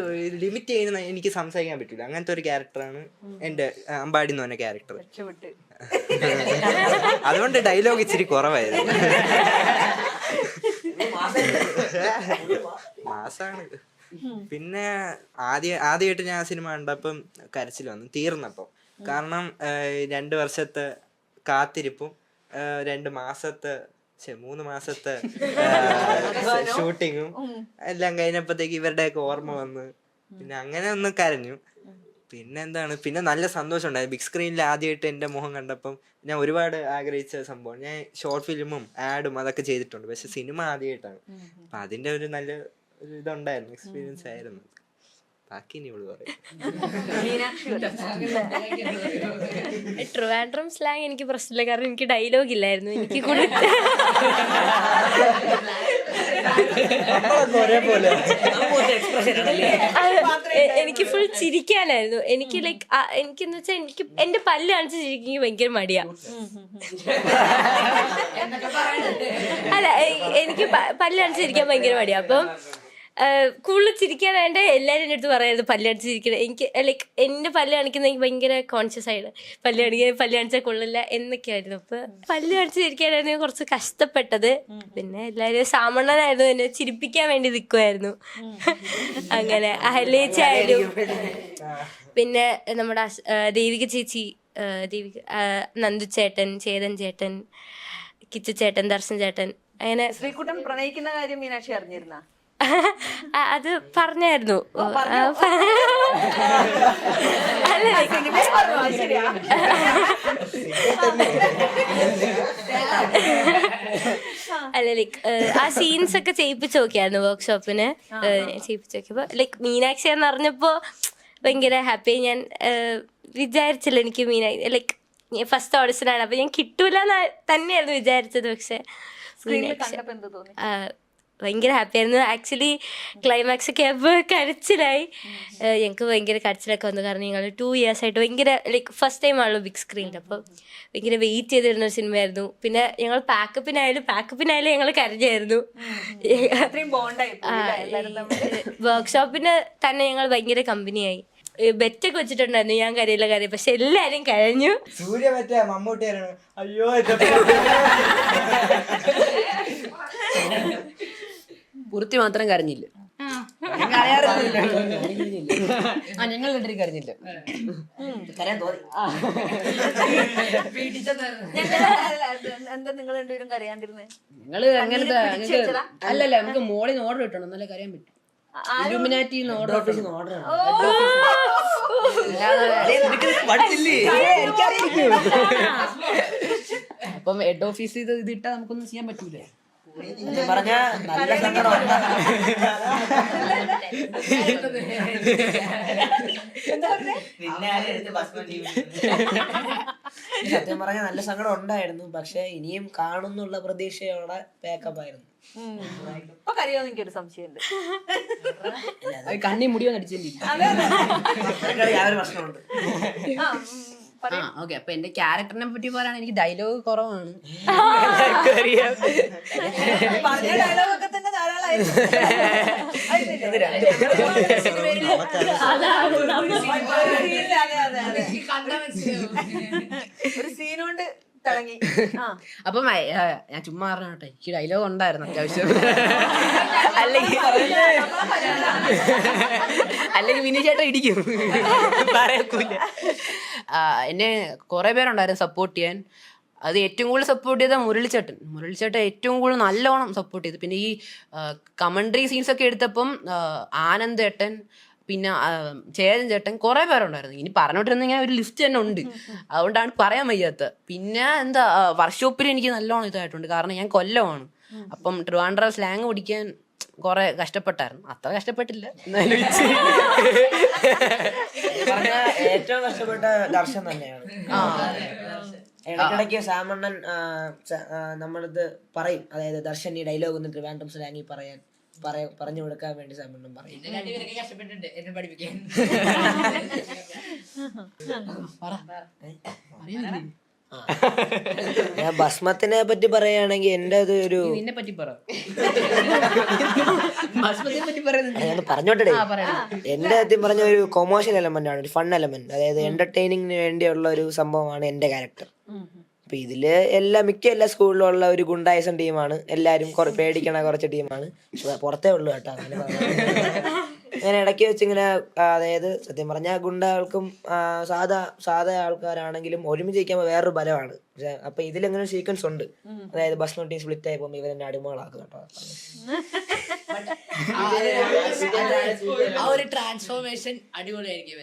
ലിമിറ്റ് ചെയ്യുന്ന എനിക്ക് സംസാരിക്കാൻ പറ്റൂല, അങ്ങനത്തെ ഒരു ക്യാരക്ടറാണ് എന്റെ അമ്പാടി എന്ന് പറഞ്ഞ ക്യാരക്ടർ. അതുകൊണ്ട് ഡയലോഗ് ഇച്ചിരി കുറവായിരുന്നു. മാസാണ്. പിന്നെ ആദ്യമായിട്ട് ഞാൻ സിനിമ കണ്ടപ്പം കരച്ചിൽ വന്നു തീർന്നപ്പം. കാരണം 2 വർഷത്തെ കാത്തിരിപ്പും 3 മാസത്തെ ഷൂട്ടിങ്ങും എല്ലാം കഴിഞ്ഞപ്പോഴത്തേക്ക് ഇവരുടെയൊക്കെ ഓർമ്മ വന്ന് പിന്നെ അങ്ങനെ ഒന്ന് കരഞ്ഞു. പിന്നെ എന്താണ്, പിന്നെ നല്ല സന്തോഷം ഉണ്ടായി. ബിഗ് സ്ക്രീനിൽ ആദ്യമായിട്ട് എൻ്റെ മുഖം കണ്ടപ്പം ഞാൻ ഒരുപാട് ആഗ്രഹിച്ച സംഭവം. ഞാൻ ഷോർട്ട് ഫിലിമും ആഡും അതൊക്കെ ചെയ്തിട്ടുണ്ട്, പക്ഷെ സിനിമ ആദ്യമായിട്ടാണ്. അപ്പം അതിൻ്റെ ഒരു നല്ല ഒരു ഇതുണ്ടായിരുന്നു, എക്സ്പീരിയൻസ് ആയിരുന്നു. ബാക്കി ഇനി ഇവള് പറയും. മീനാക്ഷി ട്രിവാൻഡ്രം സ്ലാങ് എനിക്ക് പ്രശ്നമില്ല, കാരണം എനിക്ക് ഡയലോഗ് ഇല്ലായിരുന്നു. എനിക്ക് കൂടുതൽ എനിക്ക് ഫുൾ ചിരിക്കാനായിരുന്നു. എനിക്ക് ലൈക്ക് എനിക്കെന്ന് വെച്ചാൽ എനിക്ക് എന്റെ പല്ല് കാണിച്ച് ചിരിക്കാൻ ഭയങ്കര മടിയാ. അല്ല, എനിക്ക് പല്ല് കാണിച്ച് ചിരിക്കാൻ ഭയങ്കര മടിയാ. അപ്പം കൂടുതൽ ചിരിക്കാനായിട്ട് എല്ലാവരും എൻ്റെ അടുത്ത് പറയായിരുന്നു പല്ല് കാണിച്ച് ചിരിക്കണം. എനിക്ക് ലൈക്ക് എൻ്റെ പല്ല് കാണിക്കുന്ന എനിക്ക് ഭയങ്കര കോൺഷ്യസ് ആയിട്ട് പല്ല് കാണിച്ചാൽ കൊള്ളില്ല എന്നൊക്കെയായിരുന്നു. അപ്പൊ പല്ല് കാണിച്ച് ചിരിക്കാനായിരുന്നു ഞാൻ കുറച്ച് കഷ്ടപ്പെട്ടത്. പിന്നെ എല്ലാവരും സാമണ്ണനായിരുന്നു, എന്നെ ചിരിപ്പിക്കാൻ വേണ്ടി നിൽക്കുമായിരുന്നു. അങ്ങനെ അഹലേച്ചായാലും പിന്നെ നമ്മുടെ ദേവിക ചേച്ചി, നന്ദു ചേട്ടൻ, ചേതൻ ചേട്ടൻ, കിച്ചു ചേട്ടൻ, ദർശൻ ചേട്ടൻ, അങ്ങനെ. ശ്രീകുട്ടൻ പ്രണയിക്കുന്ന കാര്യം മീനാക്ഷി അറിഞ്ഞിരുന്ന? അത് പറഞ്ഞായിരുന്നു. അല്ല, ലൈക്ക് ആ സീൻസ് ഒക്കെ ചെയ്യിപ്പിച്ച് നോക്കിയായിരുന്നു വർക്ക്ഷോപ്പിന്. ചെയ്യിപ്പിച്ച് നോക്കിയപ്പോ ലൈക്ക് മീനാക്ഷി എന്ന് അറിഞ്ഞപ്പോ ഭയങ്കര ഹാപ്പി. ഞാൻ വിചാരിച്ചില്ല എനിക്ക് ലൈക്ക് ഫസ്റ്റ് ഓഡിഷനാണ്, അപ്പൊ ഞാൻ കിട്ടൂല തന്നെയായിരുന്നു വിചാരിച്ചത്. പക്ഷെ ഭയങ്കര ഹാപ്പി ആയിരുന്നു. ആക്ച്വലി ക്ലൈമാക്സ് ഒക്കെ ആയപ്പോൾ കരച്ചിലായി. ഞങ്ങൾക്ക് ഭയങ്കര കരച്ചിലൊക്കെ വന്നു, കാരണം ഞങ്ങൾ 2 years ആയിട്ട് ഭയങ്കര ലൈക്ക് ഫസ്റ്റ് ടൈം ആണല്ലോ ബിഗ് സ്ക്രീനിൽ. അപ്പോൾ ഭയങ്കര വെയിറ്റ് ചെയ്തിരുന്ന ഒരു സിനിമയായിരുന്നു. പിന്നെ ഞങ്ങൾ പാക്കപ്പിനായാലും ഞങ്ങൾ കരഞ്ഞായിരുന്നു. വർക്ക്ഷോപ്പിന് തന്നെ ഞങ്ങൾ ഭയങ്കര കമ്പനിയായി. ബെറ്റൊക്കെ വെച്ചിട്ടുണ്ടായിരുന്നു ഞാൻ കരയില്ല കാര്യം, പക്ഷെ എല്ലാരും കഴിഞ്ഞു. സൂര്യ മറ്റേ മമ്മൂട്ടിയാണ്. അയ്യോ പൂർത്തി മാത്രം കരഞ്ഞില്ല. ഞങ്ങൾ രണ്ടുപേരും കരഞ്ഞില്ല. എന്താ നിങ്ങൾ രണ്ടുപേരും കരയാണ്ടിരുന്നേ? ഞങ്ങള് അങ്ങനത്തെ അല്ലല്ല, നമുക്ക് മോളിൽ നിന്ന് ഓർഡർ കിട്ടണം, എന്നാലേ കരയാൻ പറ്റും. Illuminati order. അപ്പം ഹെഡ് ഓഫീസ് ഇത് ഇട്ടാ നമുക്കൊന്നും ചെയ്യാൻ പറ്റൂലേ. പറഞ്ഞ നല്ല സങ്കടം സത്യം പറഞ്ഞ നല്ല സങ്കടം ഉണ്ടായിരുന്നു. പക്ഷെ ഇനിയും കാണുന്നുള്ള പ്രതീക്ഷയോടെ പാക്കപ്പ് ആയിരുന്നു. കരയോന്ന് എനിക്കൊരു സംശയമുണ്ട്. കണ്ണി മുടിയോ നടിച്ചില്ല. പ്രശ്നമുണ്ട്. ഓക്കെ, അപ്പൊ എന്റെ ക്യാരക്ടറിനെ പറ്റി പറയാൻ എനിക്ക് ഡയലോഗ് കുറവാണ്. ഒരു സീനുകൊണ്ട് അപ്പം ഞാൻ ചുമ്മാ പറഞ്ഞോട്ടെ, എനിക്ക് ഡയലോഗ് ഉണ്ടായിരുന്നു അത്യാവശ്യം. അല്ലെങ്കിൽ വിനീഷേട്ടൻ ഇടിക്കും, പറയക്കൂല. എന്നെ കുറെ പേരുണ്ടായിരുന്നു സപ്പോർട്ട് ചെയ്യാൻ. അത് ഏറ്റവും കൂടുതൽ സപ്പോർട്ട് ചെയ്ത മുരളിച്ചേട്ടൻ ഏറ്റവും കൂടുതൽ നല്ലോണം സപ്പോർട്ട് ചെയ്തു. പിന്നെ ഈ കമൻട്രി സീൻസ് ഒക്കെ എടുത്തപ്പം ആനന്ദേട്ടൻ, പിന്നെ ചേതൻ ചേട്ടൻ, കുറെ പേരുണ്ടായിരുന്നു. ഇനി പറഞ്ഞോട്ടിരുന്നെങ്കിൽ ഒരു ലിസ്റ്റ് തന്നെ ഉണ്ട്, അതുകൊണ്ടാണ് പറയാൻ വയ്യാത്ത. പിന്നെ എന്താ വർക്ക്ഷോപ്പിൽ എനിക്ക് നല്ലോണം ഇതായിട്ടുണ്ട്, കാരണം ഞാൻ കൊല്ലമാണ്. അപ്പം ട്രിവാൻഡ്രം സ്ലാങ് പഠിക്കാൻ കുറെ കഷ്ടപ്പെട്ടായിരുന്നു. അത്ര കഷ്ടപ്പെട്ടില്ല, ഏറ്റവും കഷ്ടപ്പെട്ട ദർശൻ തന്നെയാണ്. ഇടയ്ക്കിടയ്ക്ക് സാമണ്ണൻ നമ്മളിത് പറയും, അതായത് ദർശൻ ഈ ഡയലോഗ് ഒന്ന് ട്രിവാൻഡ്രം സ്ലാങ്ങിൽ പറഞ്ഞു കൊടുക്കാൻ വേണ്ടി സാമണ്ണൻ പറയും. ഞാൻ ഭസ്മത്തിനെ പറ്റി പറയുകയാണെങ്കിൽ എന്റെ ഒരു പറഞ്ഞോട്ടെ, എന്റെ സത്യം പറഞ്ഞ ഒരു കൊമേഴ്ഷ്യൽ എലമെന്റ് ആണ്, ഒരു ഫൺ എലമെന്റ്, അതായത് എന്റർടൈനിങ്ങിന് വേണ്ടിയുള്ള ഒരു സംഭവമാണ് എന്റെ ക്യാരക്ടർ. അപ്പൊ ഇതില് മിക്ക എല്ലാ സ്കൂളിലും ഉള്ള ഒരു ഗുണ്ടായിസം ടീമാണ്. എല്ലാരും പേടിക്കണ കുറച്ച് ടീമാണ്. പുറത്തേ ഉള്ളു കേട്ടോ. അങ്ങനെ ഇടയ്ക്ക് വെച്ചിങ്ങനെ, അതായത് സത്യം പറഞ്ഞാൽ ഗുണ്ടകൾക്കും സാധാ ആൾക്കാരാണെങ്കിലും ഒരുമിച്ച് ഇരിക്കുമ്പോൾ വേറൊരു ബലമാണ്. അപ്പൊ ഇതിലെങ്ങനെ സീക്വൻസ് ഉണ്ട്, അതായത് ബസ് ടീം സ്പ്ലിറ്റ് ആയപ്പോ ഇവരെന്നെ അടിമകളാക്കും കേട്ടോ. ആ ഒരു ട്രാൻസ്ഫോർമേഷൻ അടിപൊളിയായിരിക്കും.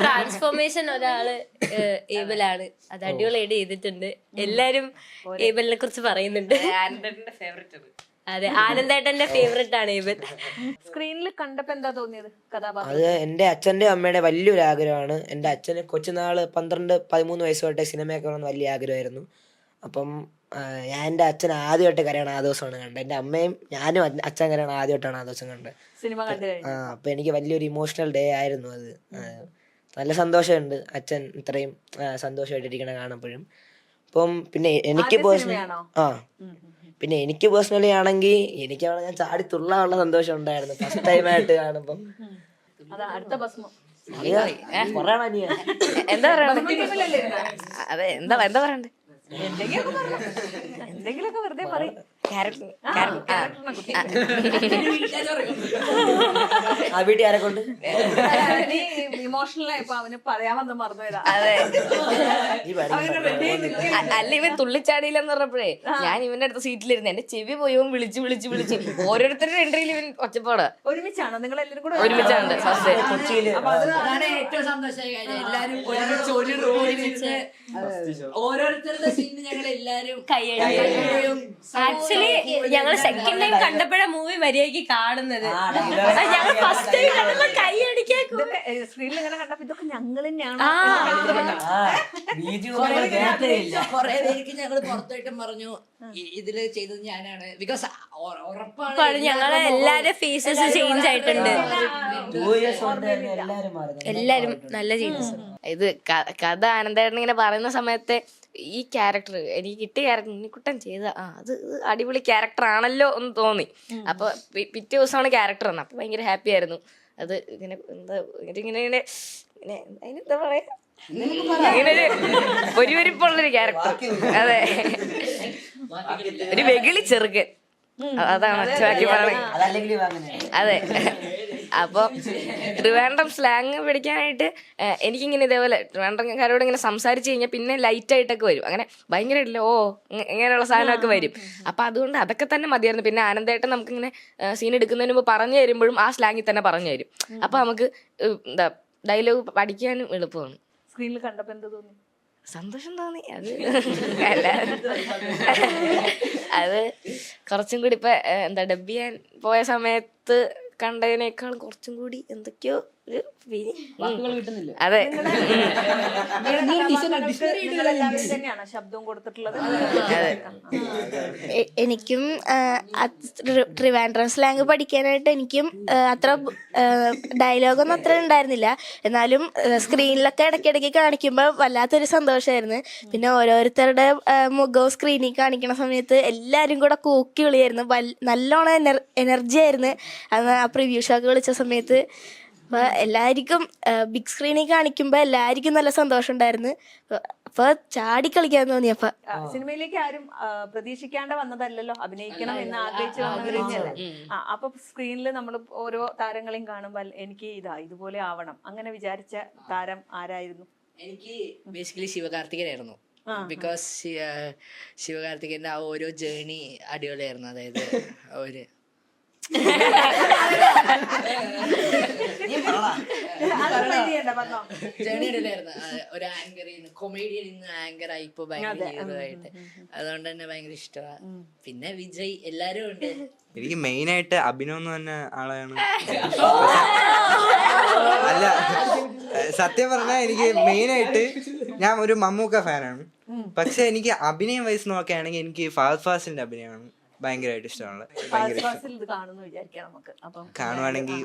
ട്രാൻസ്ഫോർമേഷൻ ഒരാള് ഏബലാണ്, അത് അടിപൊളിയായിട്ട് ചെയ്തിട്ടുണ്ട്. എല്ലാരും ഏബലിനെ കുറിച്ച് പറയുന്നുണ്ട്. അതെ, ആനന്ദേട്ടന്റെ ഫേവറേറ്റ് ആണ് ഇവൻ. സ്ക്രീനിൽ കണ്ടപ്പോ എന്താ തോന്നിയത് കഥാപാത്രം? അത് എൻ്റെ അച്ഛൻ്റെ അമ്മയുടെ വലിയൊരു ആഗ്രഹമാണ്. എൻ്റെ അച്ഛന് കൊച്ചുനാൾ 12-13 വയസ്സ് തൊട്ടേ സിനിമയൊക്കെ കാണുന്ന വലിയ ആഗ്രഹമായിരുന്നു. അപ്പം ഞാൻ എൻ്റെ അച്ഛൻ ആദ്യമായിട്ട് കരയണ ആ ദിവസമാണ് കണ്ടത്. എൻ്റെ അമ്മയും ഞാനും അച്ഛൻ കരയണ ആദ്യമായിട്ടാണ് ആ ദിവസം കണ്ടത്. സിനിമ കണ്ടു കഴിഞ്ഞു. അപ്പം എനിക്ക് വലിയൊരു ഇമോഷണൽ ഡേ ആയിരുന്നു അത്. നല്ല സന്തോഷമുണ്ട് അച്ഛൻ ഇത്രയും സന്തോഷമായിട്ടിരിക്കണ കാണുമ്പോഴും. അപ്പം പിന്നെ എനിക്ക് പേഴ്സണലി പിന്നെ എനിക്ക് പേഴ്സണലി ആണെങ്കിൽ എനിക്കവിടെ ഞാൻ ചാടി തുള്ളാനുള്ള സന്തോഷം ഉണ്ടായിരുന്നു ഫസ്റ്റ് ടൈം ആയിട്ട് കാണുമ്പം. അതാ അടുത്ത ഭസ്മം. എന്താ പറയണ്ടേ? അതെ, എന്താ പറയണ്ടേ? എന്തെങ്കിലുമൊക്കെ വെറുതെ പറയും. ആ വീട്ടിൽ ആരെ കൊണ്ട് ഇമോഷണൽ ആയപ്പോ അവന് പറയാമെന്ന് മറന്നുപോയതാ. അതെ, അല്ല ഇവൻ തുള്ളിച്ചാടിയില്ലെന്ന് പറഞ്ഞപ്പോഴേ ഞാൻ ഇവന്റെ അടുത്ത സീറ്റിലിരുന്ന് എന്റെ ചെവി പോയി വിളിച്ച് ഓരോരുത്തരുടെ എൻട്രിയിൽ ഇവൻ ഒച്ചപ്പാടാ. ഒരുമിച്ചാണോ നിങ്ങൾ എല്ലാവരും കൂടെ? ഒരുമിച്ചാണ് ഫസ്റ്റ്. ഏറ്റവും സന്തോഷമായ കാര്യം എല്ലാരും ഒരുമിച്ച് ഓരോരുത്തരുടെ സീന് ഞങ്ങൾ എല്ലാരും കൈയടിയും. ആക്ച്വലി ഞങ്ങൾ സെക്കൻഡ് ടൈം കണ്ടപ്പോഴാണ് മൂവി മര്യാദക്ക് കാണുന്നത്. ഞങ്ങൾ ഫസ്റ്റ് ടൈം കണ്ടപ്പോ കൈയടിക്കാൻ സ്ക്രീനിൽ ഇങ്ങനെ കണ്ടപ്പോ ഇതൊക്കെ ഞങ്ങൾ തന്നെയാണ്. കൊറേ പേർക്ക് ഞങ്ങൾ പുറത്തായിട്ടും പറഞ്ഞു ഇതില് ചെയ്തത് ഞാനാണ്. ബിക്കോസ് ഉറപ്പാണ് ഞങ്ങളെ എല്ലാരും ഫേസസ് ചേഞ്ച് ആയിട്ടുണ്ട്. എല്ലാരും നല്ല ചേഞ്ചസ്. ഇത് കഥ ആനന്ദേട്ടൻ ഇങ്ങനെ പറയുന്ന സമയത്ത് ഈ ക്യാരക്ടർ എനിക്ക് കിട്ടിയ ക്യാരക്ടർ ഉണ്ണിക്കുട്ടൻ ചെയ്ത അത് അടിപൊളി ക്യാരക്ടർ ആണല്ലോ എന്ന് തോന്നി. അപ്പൊ പിറ്റേ ദിവസമാണ് ക്യാരക്ടർ വന്നത്. അപ്പൊ ഭയങ്കര ഹാപ്പി ആയിരുന്നു. അത് ഇങ്ങനെ എന്താ ഇങ്ങനെ അതിനെന്താ പറയാ, ഇങ്ങനെ ഒരു പൊരിപ്പൊള്ളൊരു ക്യാരക്ടർ. അതെ, ഒരു വെകിളി ചെറുക്കൻ. അതാണ് ഒറ്റവാക്കി പറയുന്നത്. അതെ, അപ്പൊ ട്രിവാൻഡ്രം സ്ലാങ് പഠിക്കാനായിട്ട് എനിക്കിങ്ങനെ ഇതേപോലെ ട്രിവാൻഡ്രംകാരോട് ഇങ്ങനെ സംസാരിച്ച് കഴിഞ്ഞാൽ പിന്നെ ലൈറ്റ് ആയിട്ടൊക്കെ വരും. അങ്ങനെ ഭയങ്കരമായിട്ടില്ല ഇങ്ങനെയുള്ള സാധനമൊക്കെ വരും. അപ്പൊ അതുകൊണ്ട് അതൊക്കെ തന്നെ മതിയായിരുന്നു. പിന്നെ ആനന്ദേട്ടൻ നമുക്കിങ്ങനെ സീൻ എടുക്കുന്നതിന് മുമ്പ് പറഞ്ഞു തരുമ്പോഴും ആ സ്ലാങ്ങിൽ തന്നെ പറഞ്ഞു തരും. അപ്പൊ നമുക്ക് എന്താ ഡയലോഗ് പഠിക്കാനും എളുപ്പമാണ്. സ്ക്രീനിൽ കണ്ടപ്പോ എന്ത് തോന്നി? സന്തോഷം തോന്നി. അത് കുറച്ചും കൂടി ഇപ്പൊ എന്താ ഡബ് ചെയ്യാൻ പോയ സമയത്ത് കണ്ടതിനേക്കാളും കുറച്ചും കൂടി എന്തൊക്കെയോ ഒരു അതെ. ശബ്ദം കൊടുത്തിട്ടുള്ളത് എനിക്കും ട്രിവാൻഡ്രം സ്ലാങ് പഠിക്കാനായിട്ട് എനിക്കും അത്ര ഡയലോഗൊന്നും അത്ര ഉണ്ടായിരുന്നില്ല. എന്നാലും സ്ക്രീനിലൊക്കെ ഇടയ്ക്കിടയ്ക്ക് കാണിക്കുമ്പോൾ വല്ലാത്തൊരു സന്തോഷമായിരുന്നു. പിന്നെ ഓരോരുത്തരുടെ മുഖവും സ്ക്രീനിൽ കാണിക്കുന്ന സമയത്ത് എല്ലാവരും കൂടെ കൂക്കി വിളിയായിരുന്നു. നല്ലോണം എനർജി ആയിരുന്നു അന്ന് ആ പ്രിവ്യൂ ഷോക്ക് വിളിച്ച സമയത്ത്. അപ്പോൾ എല്ലാവർക്കും ബിഗ് സ്ക്രീനിൽ കാണിക്കുമ്പോൾ എല്ലാവർക്കും നല്ല സന്തോഷം ഉണ്ടായിരുന്നു. അപ്പൊ ചാടി കളിക്കാൻ തോന്നി. അപ്പൊ സിനിമയിലേക്ക് ആരും പ്രതീക്ഷിക്കാണ്ട് വന്നതല്ലല്ലോ, അഭിനയിക്കണം എന്ന് ആഗ്രഹിച്ചു വന്നവരല്ലേ. അപ്പൊ സ്ക്രീനിൽ നമ്മൾ ഓരോ താരങ്ങളെയും കാണുമ്പോൾ എനിക്ക് ഇതുപോലെ ആവണം അങ്ങനെ വിചാരിച്ച താരം ആരായിരുന്നു? എനിക്ക് ബേസിക്കലി ശിവകാർത്തികനായിരുന്നു. ബിക്കോസ് ശിവകാർത്തികന്റെ ആ ഓരോ ജേണി അടിപൊളിയായിരുന്നു. അതായത് ഒരു ജേണി അടിപൊളിയായിരുന്നു. ഒരു ആങ്കർ കൊമേഡിയൻ ഇന്ന് ആങ്കർ ആയി ഇപ്പൊ ഭയങ്കര ഹീറോ ആയിട്ട്. അതുകൊണ്ട് തന്നെ ഭയങ്കര ഇഷ്ടമാണ്. പിന്നെ വിജയ് എല്ലാരും ഉണ്ട്. എനിക്ക് മെയിൻ ആയിട്ട് അഭിനവ് എന്ന് പറഞ്ഞ ആളാണ്. അല്ല സത്യം പറഞ്ഞാൽ എനിക്ക് മെയിൻ ആയിട്ട് ഞാൻ ഒരു മമ്മൂക്ക ഫാനാണ്. പക്ഷെ എനിക്ക് അഭിനയം വയസ്സ് നോക്കുകയാണെങ്കിൽ എനിക്ക് ഫഹദ് ഫാസിലിന്റെ അഭിനയമാണ് ഭയങ്കരമായിട്ട് ഇഷ്ടമാണ്. ഭയങ്കര ഇഷ്ടം കാണുവാണെങ്കിൽ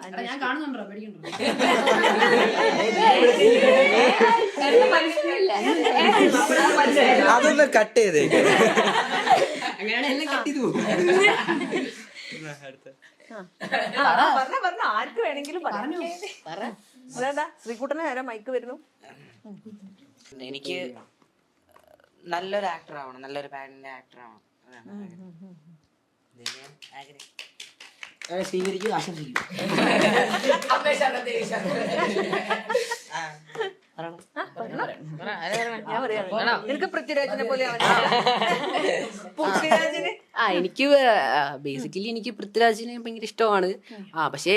അതൊന്ന് കട്ട് ചെയ്തേക്ക്. ആർക്ക് വേണമെങ്കിലും ശ്രീകുട്ടന് നേരം മൈക്ക് വരുന്നു. എനിക്ക് നല്ലൊരു ആക്ടർ ആവണം, നല്ലൊരു പാഡിന്റെ ആക്ടർ ആവണം. സ്വീകരിക്കും, ആശംസിക്കും. നിനക്ക് പൃഥ്വിരാജിനെ പോലെ എനിക്ക് ബേസിക്കലി എനിക്ക് പൃഥ്വിരാജിനെ ഭയങ്കര ഇഷ്ടമാണ്. പക്ഷേ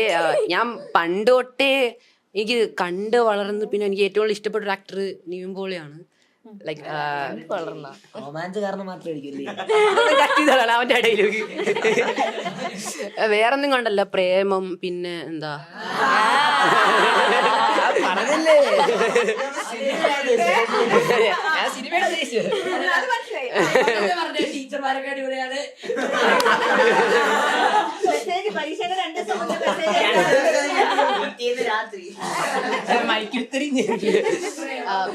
ഞാൻ പണ്ട് തൊട്ടേ എനിക്ക് കണ്ട് വളർന്ന് പിന്നെ എനിക്ക് ഏറ്റവും കൂടുതൽ ഇഷ്ടപ്പെട്ട ഒരു ആക്ടർ നിവിൻ പോളിയാണ്. ലൈക്ക് റൊമാൻസ് കാരണം മാത്രം ആയിരിക്കും അവന്റെ ഇടയിലേക്ക് വേറൊന്നും കണ്ടല്ല, പ്രേമം, പിന്നെ എന്താ പറഞ്ഞല്ലേ ഞാൻ സിനിമയുടെ ഉദ്ദേശിച്ചത്. അത് മനസ്സിലായി. ടീച്ചർമാരൊക്കെ അടിപൊളിയാണ്. മെസ്സേജ് പരീക്ഷയുടെ 2 ദിവസം മുന്നേ മെസ്സേജ് രാത്രി മൈക്കിൽ തിരിഞ്ഞ്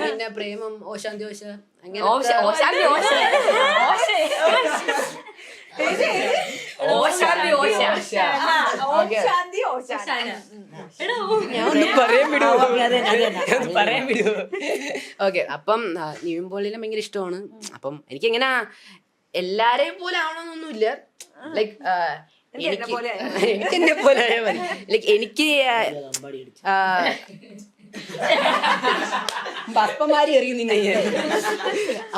പിന്നെ പ്രേമം, ഓശാന്തി ഓശ, അങ്ങനെ ഞാൻ ഒന്ന് പറയാൻ വിടുവോ. ഓക്കെ, അപ്പം നിവിൻ പോളിനെ ഭയങ്കര ഇഷ്ടമാണ്. അപ്പം എനിക്കിങ്ങനെ എല്ലാരെയും പോലെ ആവണമെന്നൊന്നുമില്ല. ലൈക്ക് എനിക്ക് എന്നെ പോലെ ആയാൽ മതി. ലൈക്ക് എനിക്ക് ബപ്പമാരി എറിയും നിന്നെ.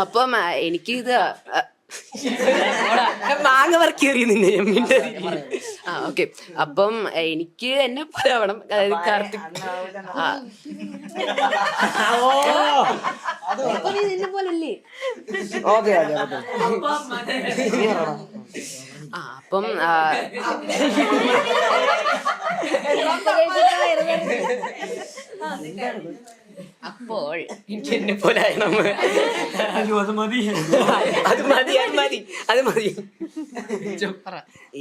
അപ്പം എനിക്ക് ഇത് മാങ്ങ വറക്കി എറിയും നിന്നെ. ഓക്കെ, അപ്പം എനിക്ക് എന്നെ പോലെ ആവണം. അതായത് കാർത്തിക് നിന്നെ പോലല്ലേ. ഓക്കെ അപ്പം അപ്പോൾ എനിക്ക് എന്നെ പോലെ ആയണം. അത് മതി.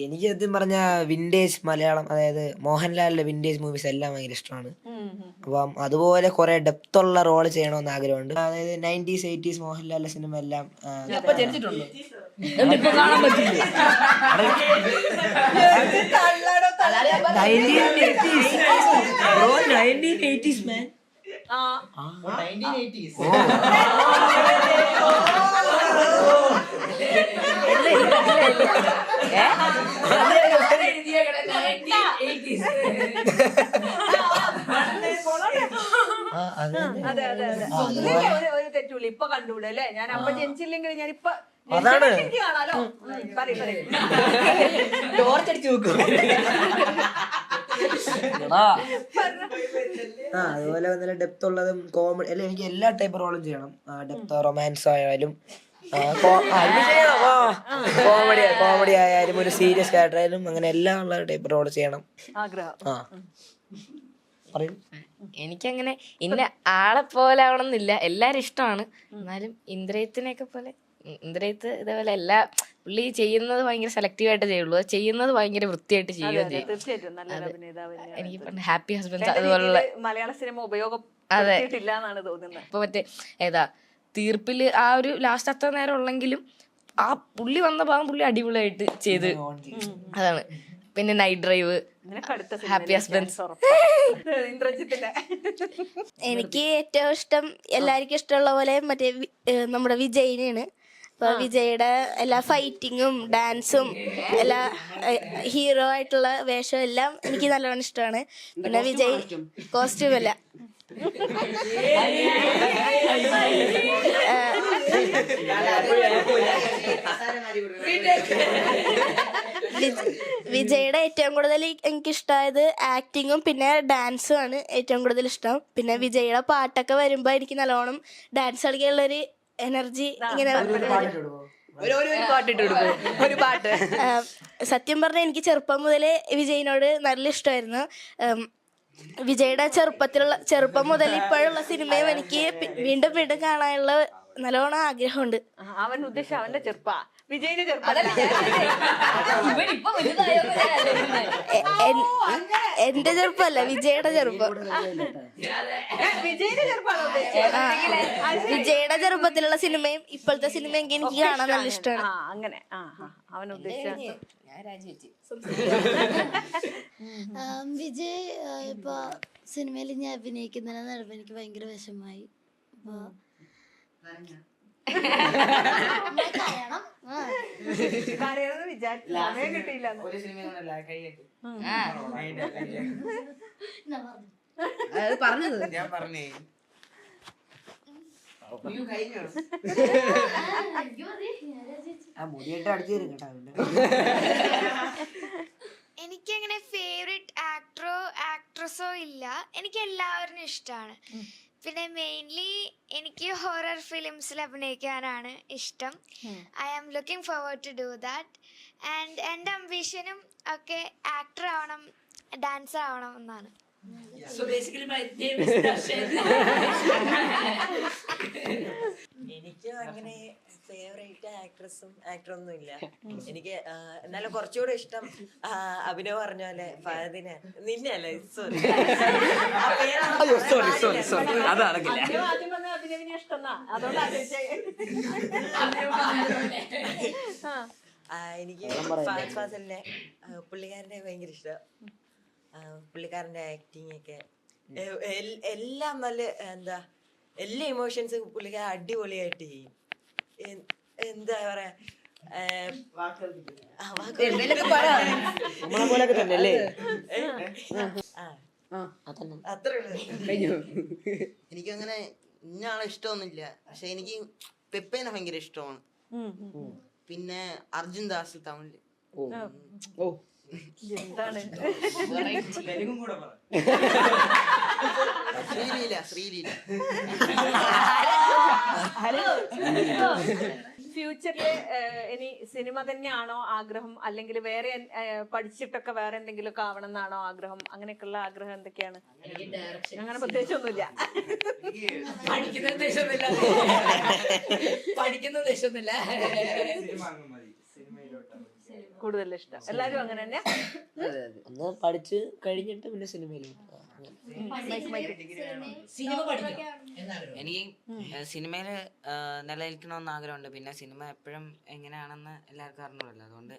എനിക്ക് സത്യം പറഞ്ഞ വിന്റേജ് മലയാളം, അതായത് മോഹൻലാലിന്റെ വിന്റേജ് മൂവീസ് എല്ലാം ഭയങ്കര ഇഷ്ടമാണ്. അപ്പം അതുപോലെ കുറെ ഡെപ്ത് ഉള്ള റോള് ചെയ്യണമെന്ന് ആഗ്രഹമുണ്ട്. അതായത് 90s 80s മോഹൻലാലിന്റെ സിനിമ എല്ലാം ജനിച്ചിട്ടുണ്ടോ? കാണാൻ പറ്റില്ല. 1980s man. ഒരു തെറ്റൂല. ഇപ്പൊ കണ്ടൂടെ അല്ലേ? ഞാൻ അപ്പൊ ജനിച്ചില്ലെങ്കിൽ ഞാൻ ഇപ്പൊ അതാണ് കാണാലോ. ടോർച്ചടിച്ചു നോക്കും. അതുപോലെ നല്ല ഡെപ്ത് ഉള്ളതും കോമഡി അല്ലെ, എനിക്ക് എല്ലാ ടൈപ്പ് റോളും ചെയ്യണം. ഡെപ്ത് റൊമാൻസ് ആയാലും കോമഡി ആയാലും ഒരു സീരിയസ് ക്യാരക്ടർ ആയാലും അങ്ങനെ എല്ലാം ഉള്ള ടൈപ്പ് റോള് ചെയ്യണം ആഗ്രഹം. പറയും. എനിക്കങ്ങനെ ഇന്ന ആളെ പോലെ ആവണമെന്നില്ല, എല്ലാരും ഇഷ്ടമാണ്. എന്നാലും ഇന്ദ്രയത്തിനെയൊക്കെ പോലെ, ഇന്ദ്രയത്ത് ഇതേപോലെ എല്ലാ പുള്ളി ചെയ്യുന്നത് ഭയങ്കര സെലക്റ്റീവായിട്ട് ചെയ്യുള്ളൂ. ചെയ്യുന്നത് ഭയങ്കര വൃത്തിയായിട്ട് ചെയ്യുകയും ചെയ്യും. തീർച്ചയായിട്ടും നല്ലൊരു അഭിനേതാവ് തന്നെയാണ്. എനിക്ക് ഹാപ്പി ഹസ്ബൻഡ് അതുപോലുള്ള മലയാള സിനിമ ഉപയോഗപ്പെടുത്തിയിട്ടില്ല എന്നാണ് തോന്നുന്നത്. ഇപ്പൊ മറ്റേ ഏതാ തീർപ്പില് ആ ഒരു ലാസ്റ്റ് അത്ര നേരം ഉള്ളെങ്കിലും ആ പുള്ളി വന്ന ഭാഗം പുള്ളി അടിപൊളിയായിട്ട് ചെയ്ത്. അതാണ്. പിന്നെ നൈറ്റ് ഡ്രൈവ്, ഹാപ്പി ഹസ്ബൻഡ്സ്. എനിക്ക് ഏറ്റവും ഇഷ്ടം, എല്ലാവർക്കും ഇഷ്ടമുള്ള പോലെ മറ്റേ നമ്മുടെ വിജയിനെയാണ്. അപ്പൊ വിജയുടെ എല്ലാ ഫൈറ്റിങ്ങും ഡാൻസും എല്ലാ ഹീറോ ആയിട്ടുള്ള വേഷം എല്ലാം എനിക്ക് നല്ലോണം ഇഷ്ടമാണ്. പിന്നെ വിജയ് കോസ്റ്റ്യൂം അല്ല, വിജയുടെ ഏറ്റവും കൂടുതൽ എനിക്ക് ഇഷ്ടമായത് ആക്ടിങ്ങും പിന്നെ ഡാൻസും ആണ് ഏറ്റവും കൂടുതൽ ഇഷ്ടം. പിന്നെ വിജയുടെ പാട്ടൊക്കെ വരുമ്പോ എനിക്ക് നല്ലോണം ഡാൻസ് കളിക്കാനുള്ളൊരു എനർജി ഇങ്ങനെ ഒരു പാട്ട്. സത്യം പറഞ്ഞാൽ എനിക്ക് ചെറുപ്പം മുതലേ വിജയിനോട് നല്ല ഇഷ്ടമായിരുന്നു. വിജയുടെ ചെറുപ്പം മുതൽ ഇപ്പോഴുള്ള സിനിമയും എനിക്ക് വീണ്ടും വീണ്ടും കാണാനുള്ള നല്ലോണം ആഗ്രഹമുണ്ട്. അവൻ ഉദ്ദേശിച്ച അവന്റെ ചെറുപ്പ, വിജയിന്റെ ചെറുപ്പം. എന്റെ ചെറുപ്പമല്ല, വിജയുടെ ചെറുപ്പം. വിജയിന്റെ ചെറുപ്പാണോ? വിജയുടെ ചെറുപ്പത്തിലുള്ള സിനിമയും ഇപ്പോഴത്തെ സിനിമയും എനിക്ക് കാണാൻ നല്ല ഇഷ്ടമാണ്. അങ്ങനെ അവൻ ഉദ്ദേശിച്ച വിജയ് ഇപ്പൊ സിനിമയിൽ ഞാൻ അഭിനയിക്കുന്നതിന് നടപ്പ് എനിക്ക് ഭയങ്കര വിഷമമായി. അപ്പൊ പറഞ്ഞത് ഞാൻ പറഞ്ഞേ എനിക്കങ്ങനെ ഫേവറേറ്റ് ആക്ടറോ ആക്ട്രസോ ഇല്ല. എനിക്ക് എല്ലാവരും ഇഷ്ടമാണ്. പിന്നെ മെയിൻലി എനിക്ക് ഹൊറർ ഫിലിംസിൽ അഭിനയിക്കാനാണ് ഇഷ്ടം. I am looking forward to do that. And എൻ്റെ അംബിഷനും ഒക്കെ ആക്ടർ ആവണം, ഡാൻസർ ആവണം എന്നാണ്. എനിക്ക് അങ്ങനെ ഫേവറേറ്റ് ആക്ട്രസും ആക്ടറൊന്നും ഇല്ല. എനിക്ക് എന്നാലും കുറച്ചുകൂടെ ഇഷ്ടം അഭിനവ് പറഞ്ഞ പോലെ ഫഹദിനെ, നിന്നെ അല്ലേ, സോറി ആദ്യം പറഞ്ഞ അഭിനവിനെ ഇഷ്ടം എനിക്ക് ഫഹദ് ഫാസിലിനെ, പുള്ളിക്കാരനെ ഭയങ്കര ഇഷ്ടം. പുള്ളിക്കാരൻ്റെ ആക്ടിങ് ഒക്കെ എല്ലാം നല്ല എന്താ, എല്ലാ ഇമോഷൻസും പുള്ളിക്കാരൻ അടിപൊളിയായിട്ട് ചെയ്യും. എന്താ പറയാ, അത്രേ ഉള്ളൂ. എനിക്കങ്ങനെ ഇന്നയാളെ ഇഷ്ടമൊന്നുമില്ല, പക്ഷെ എനിക്ക് പെപ്പേനെ ഭയങ്കര ഇഷ്ടമാണ്. പിന്നെ അർജുൻ ദാസ് തമിഴില്. എന്താണ് ശ്രീലീല. ഫ്യൂച്ചറില് ഇനി സിനിമ തന്നെയാണോ ആഗ്രഹം, അല്ലെങ്കിൽ വേറെ പഠിച്ചിട്ടൊക്കെ വേറെ എന്തെങ്കിലുമൊക്കെ ആവണം എന്നാണോ ആഗ്രഹം? അങ്ങനെയൊക്കെയുള്ള ആഗ്രഹം എന്തൊക്കെയാണ്? അങ്ങനെ പ്രത്യേകിച്ചൊന്നുമില്ല. പഠിക്കുന്ന ഉദ്ദേശമൊന്നുമില്ല. കൂടുതൽ ഇഷ്ടം എല്ലാരും അങ്ങനെ തന്നെ. ഒന്ന് പഠിച്ച് കഴിഞ്ഞിട്ട് പിന്നെ സിനിമയിലും. എനിക്ക് സിനിമയിൽ നിലനിൽക്കണമെന്ന് ആഗ്രഹമുണ്ട്. പിന്നെ സിനിമ എപ്പോഴും എങ്ങനെയാണെന്ന് എല്ലാവർക്കും അറിഞ്ഞൂടല്ലോ, അതുകൊണ്ട്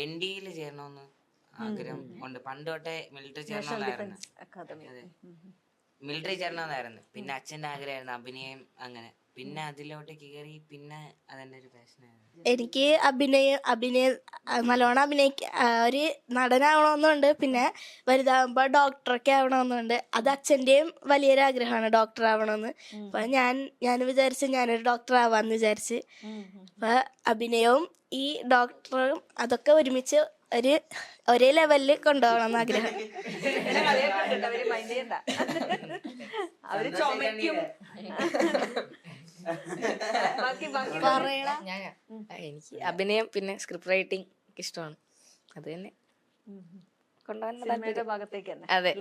NDAയിൽ ചേരണമെന്ന് ആഗ്രഹം ഉണ്ട്. പണ്ട് തൊട്ടേ മിലിറ്ററി ചേരണമെന്നായിരുന്നു. അതെ, മിലിറ്ററി ചേരണമെന്നായിരുന്നു. പിന്നെ അച്ഛൻ്റെ ആഗ്രഹമായിരുന്നു അഭിനയം, അങ്ങനെ പിന്നെ അതിലോട്ട് കയറി. പിന്നെ അതെൻ്റെ ഒരു പാഷനായിരുന്നു. എനിക്ക് നല്ലോണം ഒരു നടനാവണമെന്നുണ്ട്. പിന്നെ വലുതാകുമ്പോൾ ഡോക്ടറൊക്കെ ആവണമെന്നുണ്ട്. അത് അച്ഛൻ്റെയും വലിയൊരു ആഗ്രഹമാണ്, ഡോക്ടർ ആവണമെന്ന്. അപ്പൊ ഞാൻ വിചാരിച്ച് ഞാനൊരു ഡോക്ടർ ആവാന്ന് വിചാരിച്ച്. അപ്പൊ അഭിനയവും ഈ ഡോക്ടറും അതൊക്കെ ഒരുമിച്ച് ഒരേ ലെവലിൽ കൊണ്ടുപോകണം എന്ന് ആഗ്രഹം. അവര് ചുമക്കും. എനിക്ക് അഭിനയം പിന്നെ സ്ക്രിപ്റ്റ് റൈറ്റിംഗ് ഇഷ്ടമാണ്. അത് തന്നെ കൊണ്ടുപോകാൻ ഭാഗത്തേക്ക് തന്നെ. അതെ.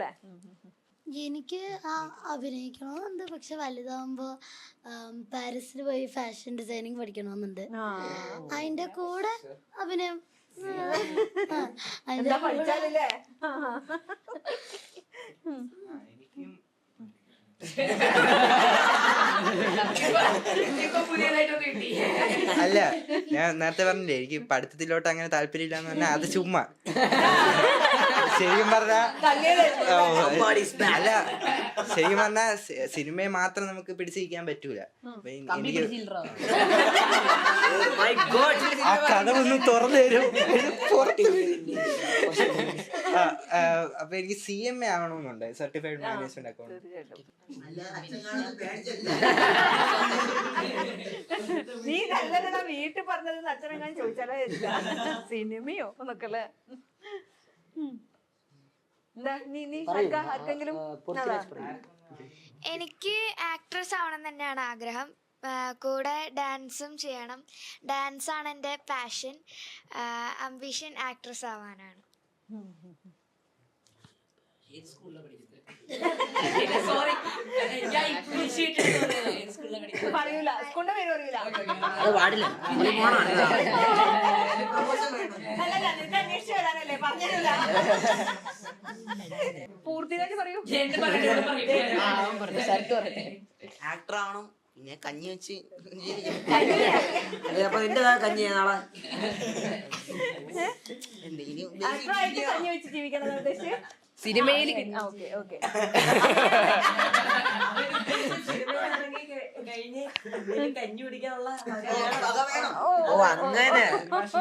എനിക്ക് അഭിനയിക്കണമെന്നുണ്ട്, പക്ഷെ വലുതാകുമ്പോ പാരീസിൽ പോയി ഫാഷൻ ഡിസൈനിങ് പഠിക്കണമെന്നുണ്ട്. അതിന്റെ കൂടെ അഭിനയം പഠിച്ചാലല്ലേ. അല്ല, ഞാൻ നേരത്തെ പറഞ്ഞില്ലേ എനിക്ക് പഠിത്തത്തിലോട്ട് അങ്ങനെ താല്പര്യമില്ല എന്ന് പറഞ്ഞാൽ അത് ചുമ്മാ. ശരിക്കും പറഞ്ഞ അല്ല, ശരിക്കും പറഞ്ഞാ സിനിമയെ മാത്രം നമുക്ക് പിടിച്ചിരിക്കാൻ പറ്റൂല. എനിക്ക് ആ കഥ ഒന്ന് തുറന്നു തരും. അപ്പൊ എനിക്ക് CMA ആവണമെന്നുണ്ട്, സർട്ടിഫൈഡ് മാനേജ്മെന്റ് അക്കൗണ്ട്. നീ നല്ലതാ വീട്ടിൽ പറഞ്ഞത് അച്ഛനെങ്ങാൻ ചോദിച്ചാലോ സിനിമയോ എന്നൊക്കെ അല്ലേ. എന്താ നീ ആർക്കെങ്കിലും? എനിക്ക് ആക്ട്രസ് ആവണം തന്നെയാണ് ആഗ്രഹം. കൂടെ ഡാൻസും ചെയ്യണം. ഡാൻസാണ് എൻ്റെ പാഷൻ. അംബിഷൻ ആക്ട്രസ് ആവാനാണ്. പറയൂല, സ്കൂളിന്റെ പേര് പറയൂല. അന്വേഷിച്ചു വരാനല്ലേ പറഞ്ഞില്ല. പൂർത്തിയായിട്ട് പറയൂ. ആക്ടർ ആവണം, പിന്നെ കഞ്ഞി വെച്ച് അപ്പൊ നിന്റെ കഞ്ഞി നാളെ കഞ്ഞി വെച്ച് ജീവിക്കണം ഉദ്ദേശിച്ച് സിനിമയിൽ കഞ്ഞി കുടിക്കാനുള്ള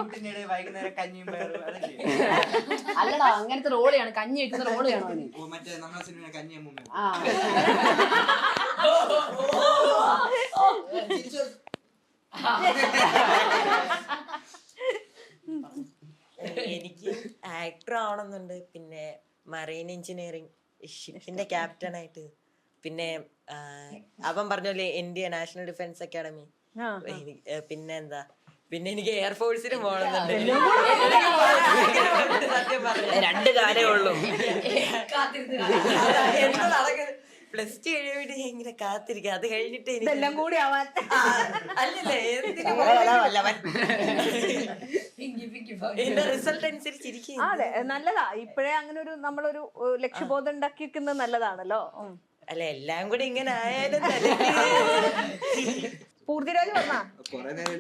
അങ്ങനെ. വൈകുന്നേരം കഞ്ഞിയും അല്ലടാ, അങ്ങനത്തെ റോളാണ്, കഞ്ഞി വെക്കുന്ന റോളാണോ മറ്റേ നമ്മളെ സിനിമ കഞ്ഞിയും മുമ്പ്. എനിക്ക് ആക്ടർ ആവണമെന്നുണ്ട്. പിന്നെ മറൈൻ എഞ്ചിനീയറിംഗ് ഷിപ്പിന്റെ ക്യാപ്റ്റൻ ആയിട്ട് പിന്നെ അവൻ പറഞ്ഞല്ലേ ഇന്ത്യ നാഷണൽ ഡിഫൻസ് അക്കാഡമി. പിന്നെ എന്താ, പിന്നെ എനിക്ക് എയർഫോഴ്സിന് പോകണമെന്നുണ്ട്. സത്യം പറഞ്ഞു 2 കാലേ ഉള്ളൂ. എന്താ നടക്കുന്നത്, +2 കഴിയുമ്പോഴേ ഇങ്ങനെ കാത്തിരിക്കുക. അത് കഴിഞ്ഞിട്ട് ഇതെല്ലാം കൂടി ആവാൻ അല്ലല്ലേ എന്റെ റിസൾട്ട് അനുസരിച്ചിരിക്കും. അതെ, നല്ലതാ. ഇപ്പോഴേ അങ്ങനെ ഒരു നമ്മളൊരു ലക്ഷ്യബോധം ഉണ്ടാക്കി വെക്കുന്നത് നല്ലതാണല്ലോ. അല്ല, എല്ലാം കൂടി ഇങ്ങനെ ആയാലും പൂർത്തിരാജ് പറഞ്ഞാ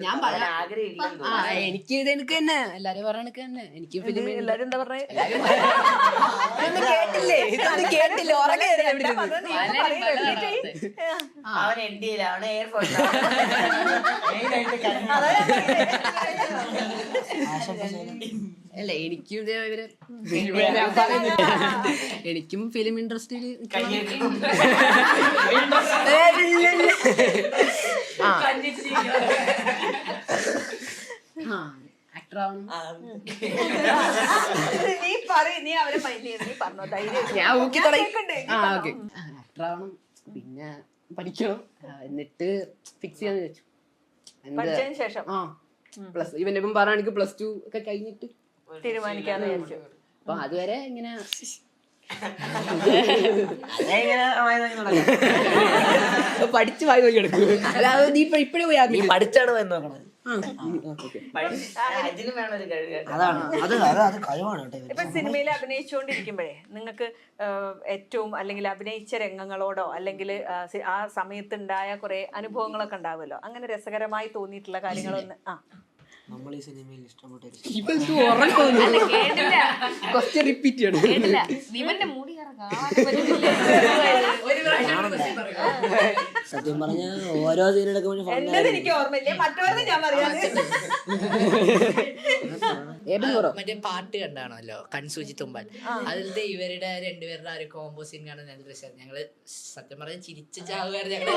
ഞാൻ എനിക്ക് ഇത് എനിക്ക് തന്നെ എല്ലാരും പറയണക്ക് തന്നെ എനിക്ക് ഫിലിം എല്ലാരും എന്താ പറഞ്ഞേ? കേട്ടില്ലേ, ഇതൊന്നും കേട്ടില്ല. അവൻ NDA അവൻ എയർഫോഴ്സ്. അല്ല, എനിക്കും ഇതേവരെ എനിക്കും ഫിലിം ഇൻഡസ്ട്രിയിൽ ആക്ടർ ആവണം. നീ അവരെ മൈൻഡ് ചെയ്ത് നീ പറഞ്ഞോ, ധൈര്യം. ഞാൻ ഊക്കി തുടങ്ങി. ആക്ടർ ആവണം, പിന്നെ പഠിക്കണം, എന്നിട്ട് ഫിക്സ് ചെയ്യാന്ന് വെച്ചു. പഠിച്ചതിന് ശേഷം ഇവന്റെ ഇപ്പം പറയുകയാണെങ്കിൽ +2 ഒക്കെ കഴിഞ്ഞിട്ട് തീരുമാനിക്കാന്ന് വിചാരിച്ചു. അപ്പൊ അതുവരെ ഇങ്ങനെ പഠിച്ചു വായി നോക്കി എടുക്കും. അല്ലാതെ നീ ഇപ്പഴേ പോയി പഠിച്ചാണ് പോയി നോക്കണത്. അതാണ് അത് കഴിവാണ് കേട്ടോ. ഇപ്പൊ സിനിമയിൽ അഭിനയിച്ചുകൊണ്ടിരിക്കുമ്പോഴേ നിങ്ങൾക്ക് ഏറ്റവും അല്ലെങ്കിൽ അഭിനയിച്ച രംഗങ്ങളോടോ അല്ലെങ്കിൽ ആ സമയത്തുണ്ടായ കുറെ അനുഭവങ്ങളൊക്കെ ഉണ്ടാവുമല്ലോ, അങ്ങനെ രസകരമായി തോന്നിയിട്ടുള്ള കാര്യങ്ങളൊന്ന് നമ്മൾ ഈ സിനിമയിൽ ഇഷ്ടപ്പെട്ട റിപ്പീറ്റ് ചെയ്യണം. സത്യം പറഞ്ഞ ഓരോ സീനെടുക്കുമ്പോഴും എനിക്ക് ഓർമ്മയില്ലേ, മറ്റവരുടെ ഞാൻ പറയാതെ. മറ്റേ പാട്ട് കണ്ടാണല്ലോ കൺസൂചി തുമ്പാൽ, അതിലത്തെ ഇവരുടെ 2 പേരുടെ ഒരു കോമ്പോ സീൻ കാണാൻ നല്ല രസമാണ്. ഞങ്ങള് സത്യം പറഞ്ഞ ചിരിച്ച് ചാവുകയായിരുന്നു.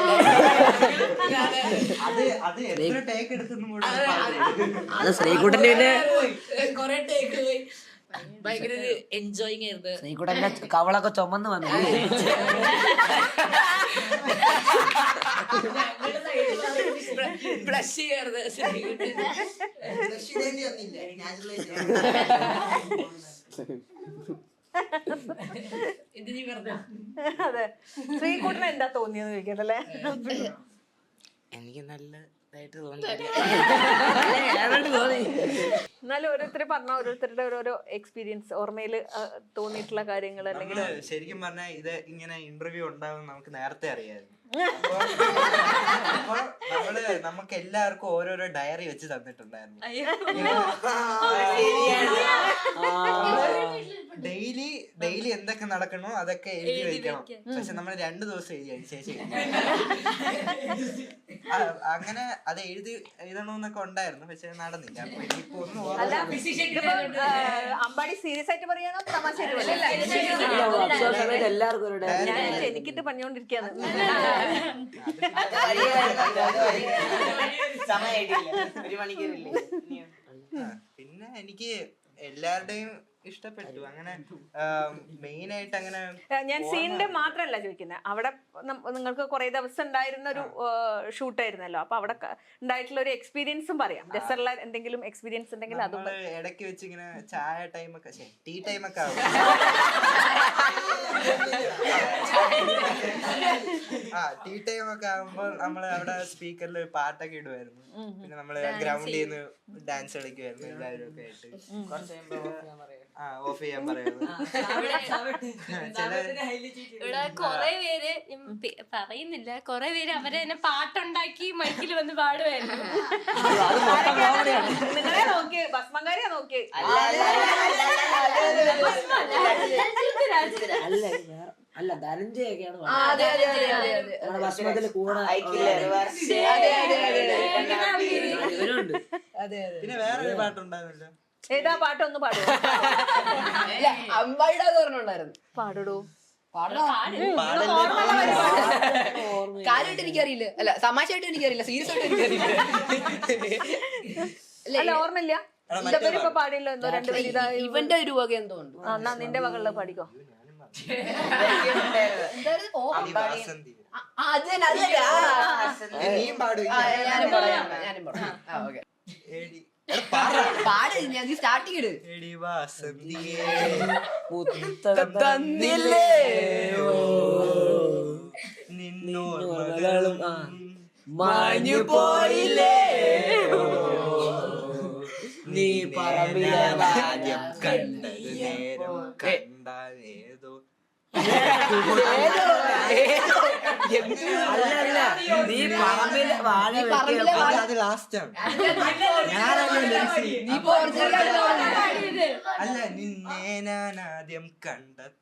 അത് ശ്രീകുട്ടന്റെ കൊറേ ടേക്ക് പോയി, ഭയങ്കര ഒരു എൻജോയിങ് ആയിരുന്നു. ശ്രീകുട്ടന്റെ കവളൊക്കെ ചുമന്ന് വന്നു. ബ്ലഷ് ചെയ്യായിരുന്നു. ഇത് നീ പറഞ്ഞോ. അതെ, ശ്രീകുട്ടന് എന്താ തോന്നിയെന്ന് ചോദിക്കട്ടല്ലേ? എനിക്ക് നല്ലതായിട്ട് തോന്നി. എന്നാലും ഓരോരുത്തർ പറഞ്ഞ ഓരോരുത്തരുടെ ഓരോരോ എക്സ്പീരിയൻസ് ഓർമ്മയിൽ തോന്നിയിട്ടുള്ള കാര്യങ്ങൾ അല്ലെങ്കിൽ ശരിക്കും പറഞ്ഞാൽ ഇത് ഇങ്ങനെ ഇന്റർവ്യൂ ഉണ്ടാവും നമുക്ക് നേരത്തെ അറിയാമായിരുന്നു. അപ്പൊ നമുക്ക് എല്ലാവർക്കും ഓരോരോ ഡയറി വെച്ച് തന്നിട്ടുണ്ടായിരുന്നു. ഡെയിലി എന്തൊക്കെ നടക്കണോ അതൊക്കെ എഴുതി വെക്കണം. പക്ഷെ നമ്മൾ 2 ദിവസം എഴുതി ശേഷം അങ്ങനെ അത് എഴുതണമെന്നൊക്കെ ഉണ്ടായിരുന്നു, പക്ഷെ നടന്നില്ല. അപ്പൊ ഇനിയിപ്പോ ഒന്നും അമ്പാടി സീരിയസ് ആയിട്ട് പറയാനോ തമാശയായിട്ട് പറയാം? എനിക്കിട്ട് പറഞ്ഞോണ്ടിരിക്കാന്ന്. പിന്നെ എനിക്ക് എല്ലാവരുടെയും ഇഷ്ടപ്പെട്ടു. അങ്ങനെ മെയിൻ ആയിട്ട് അങ്ങനെ ഞാൻ സീനിന്റെ മാത്രല്ല ചോദിക്കുന്നത്, അവിടെ നിങ്ങൾക്ക് കുറെ ദിവസം ഉണ്ടായിരുന്ന ഒരു ഷൂട്ടായിരുന്നല്ലോ, അപ്പൊ അവിടെ ഉണ്ടായിട്ടുള്ള ഒരു എക്സ്പീരിയൻസും പറയാം. രസമുള്ള എന്തെങ്കിലും എക്സ്പീരിയൻസ് ഉണ്ടെങ്കിൽ അതും ഇടയ്ക്ക് വെച്ച് ഇങ്ങനെ ചായ ടൈമൊക്കെ ടീ ടൈമൊക്കെ ആവും. ടീ ടൈം ഒക്കെ ആകുമ്പോൾ നമ്മള് അവിടെ സ്പീക്കറിൽ പാട്ടൊക്കെ ഇടുമായിരുന്നു. പിന്നെ നമ്മള് ഗ്രൗണ്ടിൽ നിന്ന് ഡാൻസ് കളിക്കുമായിരുന്നു എല്ലാവരും ഒക്കെ ആയിട്ട്. ഓഫ് ചെയ്യാൻ പറയുന്നു. ഇവിടെ കൊറേ പേര് പറയുന്നില്ല, കൊറേ പേര് അവരെ തന്നെ പാട്ടുണ്ടാക്കി മൈക്കിൽ വന്ന് പാടുമായിരുന്നു. നിങ്ങളെ നോക്കിയേ, ഭസ്മങ്കാരിയാ നോക്കിയേ. അല്ല ധനഞ്ജയൊക്കെയാണ് ഭസ്മത്തിൽ കൂടെ. പിന്നെ വേറൊരു പാട്ടുണ്ടായിരുന്നല്ലോ, ഏതാ പാട്ടൊന്ന് പാടുവോ? അമ്പായിടെ പറഞ്ഞുണ്ടായിരുന്നു. പാടടോ. കാര്യമായിട്ട് എനിക്കറിയില്ല, അല്ല തമാശയായിട്ട് എനിക്കറിയില്ല, സീരിയസ് ആയിട്ട് എനിക്കറിയില്ല. അല്ല ഓർമ്മയില്ല, ഇപ്പൊ പാടിയല്ലോ എന്തോ 2 പേര്. ഇവന്റെ ഒരു വക എന്തോ ഉണ്ട്. എന്നാ നിന്റെ വകളില് പാടിക്കോ. വാസന്തി. ഞാനും നീയും പാടും സ്റ്റാർട്ടിങ് ഇട്. എടി വാസന്തിയേ തന്നില്ലേ നിന്നോർമകളും മാഞ്ഞു പോയില്ലേ നീ പറമ്പിലെ ആദ്യം കണ്ടത് നേരം കണ്ടാൽ ഏതോ അല്ലല്ല നീ പറമ്പിലെ വാഴ അത് ലാസ്റ്റാണ്. അല്ല നിന്നെ ഞാൻ ആദ്യം കണ്ടത്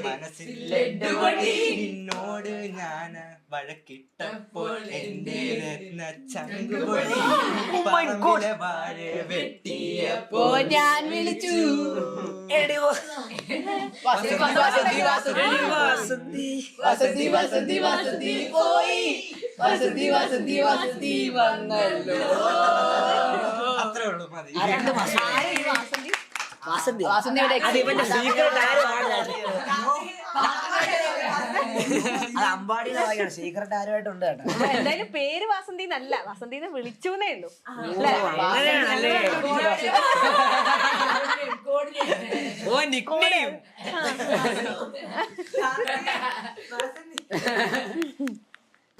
മനസ്സിൽ നിന്നോട് ഞാൻ വഴക്കിട്ടപ്പോൾ എന്റെ രത്ന ചങ്കുപൊഴി പറമ്പിലെ വാഴ വെട്ടിയപ്പോ ഞാൻ വിളിച്ചു വാസന്തി പോയി വസന്തി വന്നല്ലോ. അത്രേ ഉള്ളൂ മതി. വാസന്തിയുടെ അത് അമ്പാടിയുടെ വായിക്കാണ്. സീക്രട്ട് ആരുമായിട്ടുണ്ട് കേട്ടോ. എന്തായാലും പേര് വാസന്തി എന്നല്ല, വാസന്തിന്ന് വിളിച്ചൂന്നേ ഉള്ളൂ. അങ്ങനെയാണല്ലേ? ഓ നിക്നെയിം.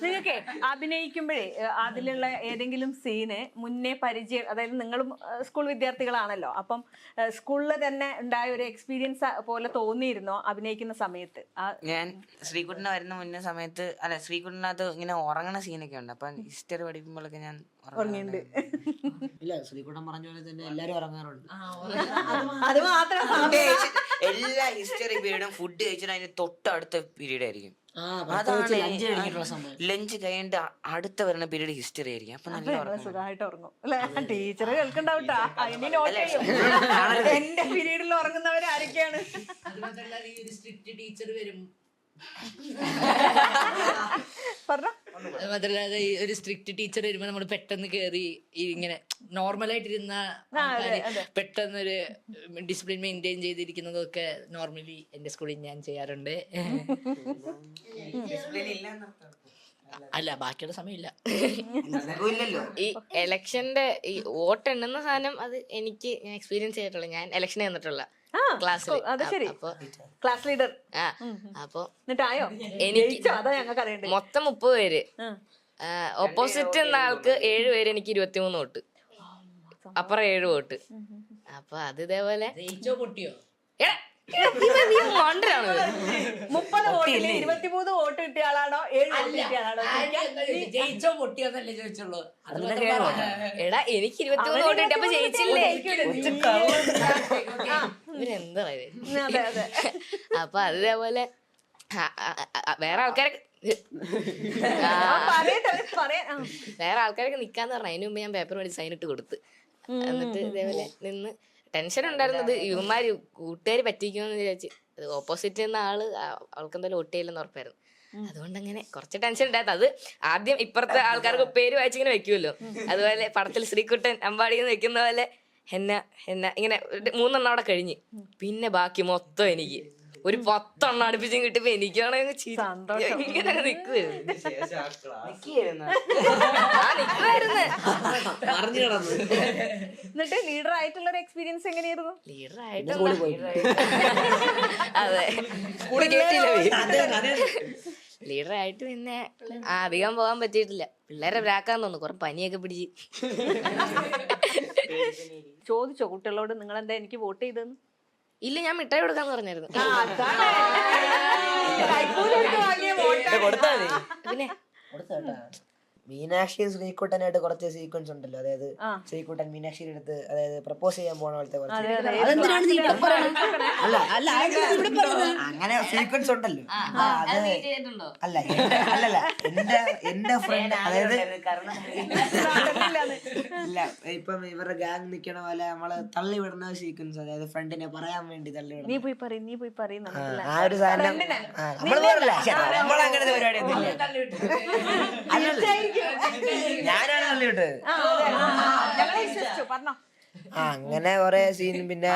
നിങ്ങൾക്ക് അഭിനയിക്കുമ്പോഴേ അതിലുള്ള ഏതെങ്കിലും സീന് മുന്നേ പരിചയം, അതായത് നിങ്ങളും സ്കൂൾ വിദ്യാർത്ഥികളാണല്ലോ, അപ്പം സ്കൂളിൽ തന്നെ ഉണ്ടായ ഒരു എക്സ്പീരിയൻസ് പോലെ തോന്നിയിരുന്നോ അഭിനയിക്കുന്ന സമയത്ത്? ഞാൻ ശ്രീകുട്ടന് വരുന്ന മുന്നേ സമയത്ത് അല്ല ശ്രീകുട്ടനകത്ത് ഇങ്ങനെ ഉറങ്ങണ സീനൊക്കെ ഉണ്ട്. അപ്പൊ ഹിസ്റ്ററി പഠിക്കുമ്പോഴൊക്കെ ഞാൻ ഉറങ്ങിയിട്ടുണ്ട്. ഇല്ല, ശ്രീകുട്ടൻ പറഞ്ഞ പോലെ തന്നെ എല്ലാരും ഇറങ്ങാറുണ്ട്. അത് മാത്രം എല്ലാ ഹിസ്റ്ററി പീരീഡും ഫുഡ് കഴിച്ചിട്ട് അതിന് തൊട്ടടുത്ത പീരീഡ് ആയിരിക്കും. ലഞ്ച് കഴിഞ്ഞിട്ട് അടുത്ത വരുന്ന പീരീഡ് ഹിസ്റ്ററി ആയിരിക്കും. അപ്പൊ നല്ല സുഖമായിട്ട് ഉറങ്ങും അല്ലെ? ടീച്ചർ കേൾക്കണ്ടാവട്ടാ, അതിന് നോട്ട് ചെയ്യും. എന്റെ പീരീഡിൽ ഉറങ്ങുന്നവർ ആരൊക്കെയാണ്? ടീച്ചർ വരും. പറഞ്ഞോ. ഈ ഒരു സ്ട്രിക്റ്റ് ടീച്ചർ വരുമ്പോ നമ്മൾ പെട്ടെന്ന് കേറി ഇങ്ങനെ നോർമലായിട്ടിരുന്ന പെട്ടെന്നൊരു ഡിസിപ്ലിൻ മെയിൻറ്റെയിൻ ചെയ്തിരിക്കുന്നതൊക്കെ നോർമലി എന്റെ സ്കൂളിൽ ഞാൻ ചെയ്യാറുണ്ട്. അല്ല, ബാക്കിയുള്ള സമയമില്ല. ഈ എലക്ഷന്റെ ഈ വോട്ട് എണ്ണുന്ന സാധനം അത് എനിക്ക് ഞാൻ എക്സ്പീരിയൻസ് ചെയ്തിട്ടുള്ള, ഞാൻ ഇലക്ഷന് വന്നിട്ടുള്ള ക്ലാസ്സിൽ. Class leader. അപ്പൊ എന്നിട്ടായോ? എനിക്ക് അതാ ഞങ്ങൾക്ക് അറിയണ്ടേ. മൊത്തം 30 പേര്, ഓപ്പോസിറ്റ് എന്ന ആൾക്ക് 7 പേര്, എനിക്ക് 23 വോട്ട്, അപ്പുറം 7 വോട്ട്. അപ്പൊ അത് ഇതേപോലെ പൊട്ടിയോ? 30 വോട്ടിൽ 23 വോട്ട് കിട്ടിയ ആളാണോ 7 വോട്ട് കിട്ടിയ ആളാണോ? ജയിച്ചോ പൊട്ടിയോന്നല്ലേ ചോദിച്ചുള്ളൂ. എടാ എനിക്ക് 23 വോട്ട് കിട്ടി, അപ്പൊ ജയിച്ചില്ലേ? ഇവരെന്താ അപ്പൊ അത് ഇതേപോലെ വേറെ ആൾക്കാരൊക്കെ നിക്കാന്ന് പറഞ്ഞ അതിന് മുമ്പ് ഞാൻ പേപ്പർ മേടിച്ച് സൈൻ ഇട്ട് കൊടുത്ത്. എന്നിട്ട് ഇതേപോലെ നിന്ന് ടെൻഷൻ ഉണ്ടായിരുന്നത് ഇവന്മാര് കൂട്ടുകാര് പറ്റിക്കുമെന്ന് വിചാരിച്ച്. ഓപ്പോസിറ്റ് നിന്ന അവൾക്ക് എന്തായാലും വോട്ട് ചെയ്യില്ലെന്ന് ഉറപ്പായിരുന്നു. അതുകൊണ്ട് അങ്ങനെ കുറച്ച് ടെൻഷൻ ഉണ്ടായത്. അത് ആദ്യം ഇപ്പുറത്തെ ആൾക്കാർക്ക് പേര് വായിച്ചിങ്ങനെ വെക്കുമല്ലോ, അതുപോലെ പടത്തിൽ ശ്രീകുട്ടൻ അമ്പാടിന്ന് വെക്കുന്ന പോലെ എന്ന ഇങ്ങനെ 3 എണ്ണം അവിടെ കഴിഞ്ഞ്, പിന്നെ ബാക്കി മൊത്തം എനിക്ക് ഒരു 10 എണ്ണം അടുപ്പിച്ചും കിട്ടിയപ്പോ എനിക്കാണെങ്കിൽ ഇങ്ങനെ നിക്കുവായിരുന്നു. എന്നിട്ട് ലീഡർ ആയിട്ടുള്ള ഒരു എക്സ്പീരിയൻസ് എങ്ങനെയായിരുന്നു? ലീഡർ ആയിട്ട് അതെ, ലീഡറായിട്ട് പിന്നെ അധികം പോകാൻ പറ്റിയിട്ടില്ല. പിള്ളേരെ ബ്രാക്കാൻ തോന്നുന്നു, കുറെ പനിയൊക്കെ പിടിച്ച്. ചോദിച്ചോ കുട്ടികളോട് നിങ്ങൾ എന്താ എനിക്ക് വോട്ട് ചെയ്തെന്ന്? ഇല്ല, ഞാൻ മിഠായി കൊടുക്കാന്ന് പറഞ്ഞായിരുന്നു. പിന്നെ മീനാക്ഷി ശ്രീകുട്ടനായിട്ട് കുറച്ച് സീക്വൻസ് ഉണ്ടല്ലോ, അതായത് ശ്രീകുട്ടൻ മീനാക്ഷിയുടെ അടുത്ത് അതായത് പ്രപ്പോസ് ചെയ്യാൻ പോണ പോലത്തെ അങ്ങനെ സീക്വൻസ് ഉണ്ടല്ലോ. അല്ല എന്റെ ഫ്രണ്ട്, അതായത് ഇല്ല ഇപ്പം ഇവരുടെ ഗാങ് നിക്കണ പോലെ നമ്മള് തള്ളി വിടുന്ന സീക്വൻസ്, അതായത് ഫ്രണ്ടിനെ പറയാൻ വേണ്ടി തള്ളി വിടുന്ന ആ ഒരു സാധനം നമ്മള് പറയില്ല, നമ്മളങ്ങനെ പരിപാടിയൊന്നുമില്ല. ഞാനാണ് തള്ളിവിട്ടത്. അങ്ങനെ കുറെ സീൻ. പിന്നെ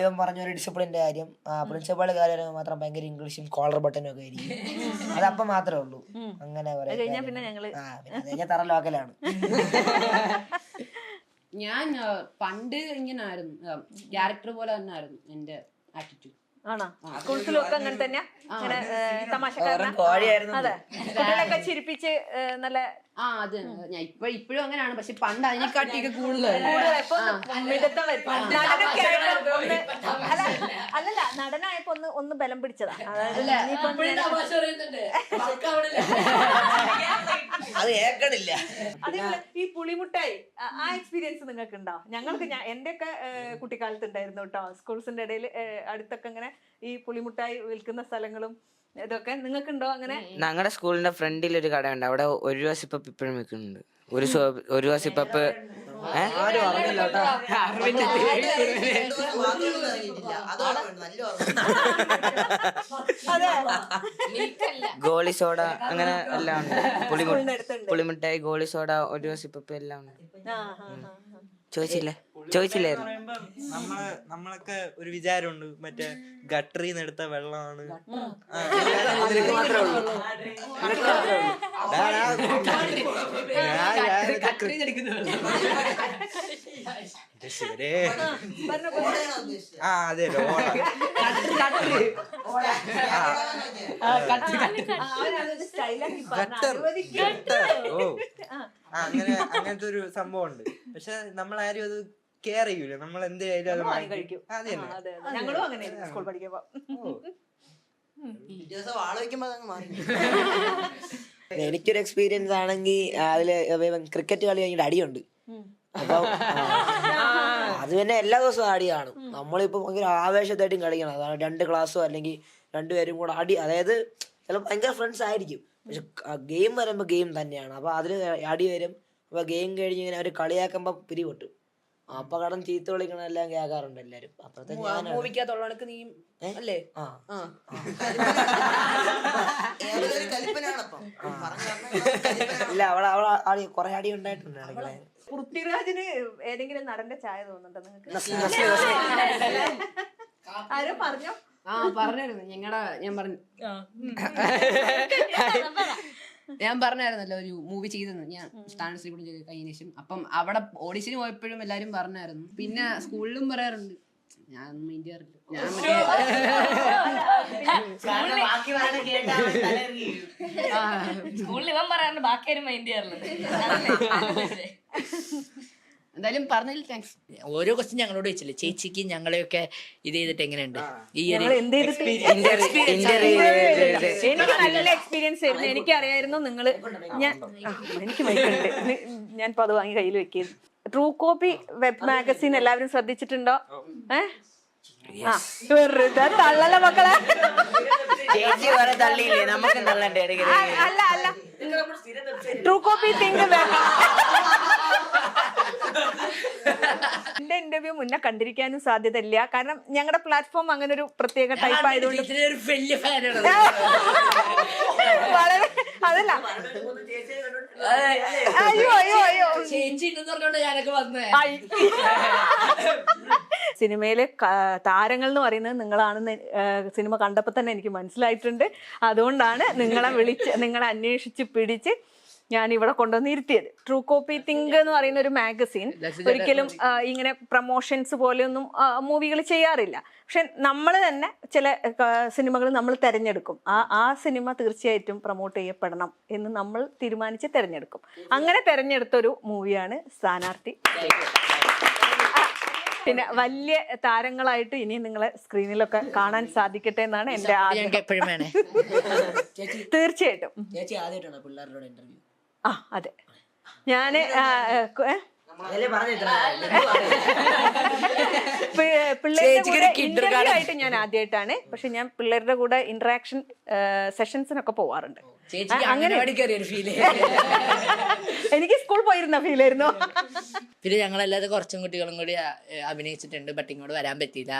ഇവൻ പറഞ്ഞ ഒരു ഡിസിപ്ലിന്റെ കാര്യം, പ്രിൻസിപ്പൾ കാര്യം മാത്രം ഭയങ്കര ഇംഗ്ലീഷും കോളർ ബട്ടനും ഒക്കെ ആയിരിക്കും. അതപ്പം മാത്രമേ ഉള്ളൂ. അങ്ങനെ പിന്നെ തറ ലോക്കലാണ്. ഞാൻ പണ്ട് ഇങ്ങനെ ആയിരുന്നു, ക്യാരക്ടർ പോലെ തന്നെ ആയിരുന്നു എന്റെ ആറ്റിറ്റ്യൂഡ്. ആണോ? സ്കൂൾസിലൊക്കെ അങ്ങനെ തന്നെയാ? തമാശക്കാരനാ? അതെ, കുട്ടികളൊക്കെ ചിരിപ്പിച്ച് നല്ല. അത് ഞാൻ ഇപ്പോഴും അങ്ങനെയാണ്, പക്ഷെ പണ്ട് അതിനെക്കാട്ടിയൊക്കെ കൂടുതൽ. അല്ലല്ല, നടനായപ്പോ ഒന്ന് ബലം പിടിച്ചതാ. അത് കേൾക്കണില്ല. അതേപോലെ ഈ പുളിമുട്ടായി ആ എക്സ്പീരിയൻസ് നിങ്ങൾക്ക് ഉണ്ടോ? ഞങ്ങൾക്ക് എന്റെ ഒക്കെ കുട്ടിക്കാലത്ത് ഉണ്ടായിരുന്നു കേട്ടോ. സ്കൂൾസിന്റെ ഇടയിൽ അടുത്തൊക്കെ ഇങ്ങനെ ഈ പുളിമുട്ടായി വിൽക്കുന്ന സ്ഥലങ്ങളും ഇതൊക്കെ നിങ്ങൾക്കുണ്ടോ അങ്ങനെ? ഞങ്ങളുടെ സ്കൂളിന്റെ ഫ്രണ്ടിൽ ഒരു കടയുണ്ട്, അവിടെ 1 രൂപ സിപ്പപ്പ് ഇപ്പോഴും വിൽക്കുന്നുണ്ട്. 1 രൂപ സിപ്പപ്പ്. ഗോളി സോഡ അങ്ങനെ എല്ലാം ഉണ്ട്. പുളിമിഠായി, ഗോളി സോഡ, 1 രൂപ സിപ്പപ്പ് എല്ലാം ഉണ്ട്. ചോദിച്ചില്ലായിരുന്നു. നമ്മളൊക്കെ ഒരു വിചാരമുണ്ട്, മറ്റേ ഗട്ടറിന്ന് എടുത്ത വെള്ളമാണ്. അതെ, അങ്ങനത്തെ ഒരു സംഭവം ഉണ്ട്. പക്ഷെ നമ്മളാരും അത് കെയർ ചെയ്യൂല. നമ്മൾ എന്തായാലും അത് കഴിക്കും. ഞങ്ങളും അങ്ങനെ സ്കൂൾ പഠിക്കുമ്പോ എനിക്കൊരു എക്സ്പീരിയൻസ് ആണെങ്കിൽ അതില് ക്രിക്കറ്റ് കളി കഴിഞ്ഞിട്ട് അടിയുണ്ട്. അപ്പം അത് പിന്നെ എല്ലാ ദിവസവും അടി കാണും. നമ്മളിപ്പോ ഭയങ്കര ആവേശത്തായിട്ടും കളിക്കണം. അതാണ് 2 ക്ലാസ്സോ അല്ലെങ്കിൽ 2 പേരും കൂടെ അടി. അതായത് ചിലപ്പോൾ ഭയങ്കര ഫ്രണ്ട്സ് ആയിരിക്കും, പക്ഷെ ഗെയിം വരുമ്പോൾ ഗെയിം തന്നെയാണ്. അപ്പൊ അതിന് അടി വരും. അപ്പൊ ഗെയിം കഴിഞ്ഞ് ഇങ്ങനെ അവർ കളിയാക്കുമ്പോ പിരിവെട്ടും. അപ്പൊ കടന്ന് ചീത്ത വിളിക്കണം എല്ലാം കേൾക്കാറുണ്ട് എല്ലാരും. അപ്പഴത്തെ ഇല്ല, അവളെ കൊറേ അടി ഉണ്ടായിട്ടുണ്ട്. പൃഥ്വിരാജിന് ഏതെങ്കിലും നടന്റെ ചായ തോന്നുന്നുണ്ടോ നിങ്ങൾക്ക്? ആരോ പറഞ്ഞോ? പറഞ്ഞായിരുന്നു ഞാൻ പറഞ്ഞായിരുന്നല്ലോ ഒരു മൂവി ചെയ്തെന്ന്. ഞാൻ സ്റ്റാൻഡേർഡ് കൂടെ ചെയ്ത് കഴിഞ്ഞ ശേഷം. അപ്പം അവിടെ ഓഡിഷന് പോയപ്പോഴും എല്ലാരും പറഞ്ഞായിരുന്നു. പിന്നെ സ്കൂളിലും പറയാറുണ്ട്. ഞാൻ മൈൻഡ് ചെയ്യാറില്ല. സ്കൂളിൽ ഇവൻ പറയാറുണ്ട്, ബാക്കി മൈൻഡ് ചെയ്യാറുള്ളത്. എന്തായാലും പറഞ്ഞതിൽ താങ്ക്സ്. ഓരോ ക്വസ്റ്റ്യൻ ഞങ്ങളോട് വെച്ചില്ലേ, ചേച്ചിക്ക് ഞങ്ങളെയൊക്കെ ഇത് ചെയ്തിട്ട് എങ്ങനെയുണ്ട്? എനിക്ക് നല്ല എക്സ്പീരിയൻസ് ആയിരുന്നു. എനിക്കറിയായിരുന്നു നിങ്ങള്. ഞാൻ അത് വാങ്ങി കയ്യിൽ വെക്കുന്നു. ട്രൂ കോപ്പി വെബ് മാഗസിൻ എല്ലാവരും ശ്രദ്ധിച്ചിട്ടുണ്ടോ? വെറുതെ തള്ളല മക്കളെ. അല്ല അല്ല, ട്രൂ കോപ്പി തിങ്ക് എന്റെ ഇന്റർവ്യൂ മുന്നേ കണ്ടിരിക്കാനും സാധ്യതയില്ല. കാരണം ഞങ്ങളുടെ പ്ലാറ്റ്ഫോം അങ്ങനെ ഒരു പ്രത്യേക ടൈപ്പ് ആയതുകൊണ്ട് വളരെ അതല്ല. അയ്യോ അയ്യോ അയ്യോ, സിനിമയിലെ താരങ്ങൾ എന്ന് പറയുന്നത് നിങ്ങളാണെന്ന് സിനിമ കണ്ടപ്പോൾ തന്നെ എനിക്ക് മനസ്സിലായിട്ടുണ്ട്. അതുകൊണ്ടാണ് നിങ്ങളെ അന്വേഷിച്ച് പിടിച്ച് ഞാൻ ഇവിടെ കൊണ്ടുവന്ന് ഇരുത്തിയത്. ട്രൂ കോപ്പി തിങ്ക് എന്ന് പറയുന്ന ഒരു മാഗസിൻ ഒരിക്കലും ഇങ്ങനെ പ്രൊമോഷൻസ് പോലെയൊന്നും മൂവികൾ ചെയ്യാറില്ല. പക്ഷെ നമ്മൾ തന്നെ ചില സിനിമകൾ നമ്മൾ തിരഞ്ഞെടുക്കും. ആ സിനിമ തീർച്ചയായിട്ടും പ്രൊമോട്ട് ചെയ്യപ്പെടണം എന്ന് നമ്മൾ തീരുമാനിച്ച് തിരഞ്ഞെടുക്കും. അങ്ങനെ തിരഞ്ഞെടുത്തൊരു മൂവിയാണ് സ്ഥാനാർത്ഥി. പിന്നെ വലിയ താരങ്ങളായിട്ട് ഇനി നിങ്ങളെ സ്ക്രീനിലൊക്കെ കാണാൻ സാധിക്കട്ടെ എന്നാണ് എന്റെ ആഗ്രഹം. തീർച്ചയായിട്ടും. അതെ, ഞാന് പിള്ളേരുടെ കൂടെ ഇന്റർവ്യൂ ആയിട്ട് ഞാൻ ആദ്യമായിട്ടാണ്. പക്ഷെ ഞാൻ പിള്ളേരുടെ കൂടെ ഇന്ററാക്ഷൻ സെഷൻസിനൊക്കെ പോവാറുണ്ട്. എനിക്ക് സ്കൂൾ പോയിരുന്ന ഫീൽ ആയിരുന്നു. പിന്നെ ഞങ്ങളല്ലാതെ കുറച്ചും കുട്ടികളും കൂടി അഭിനയിച്ചിട്ടുണ്ട്. ബട്ട് ഇങ്ങോട്ട് വരാൻ പറ്റിയില്ല.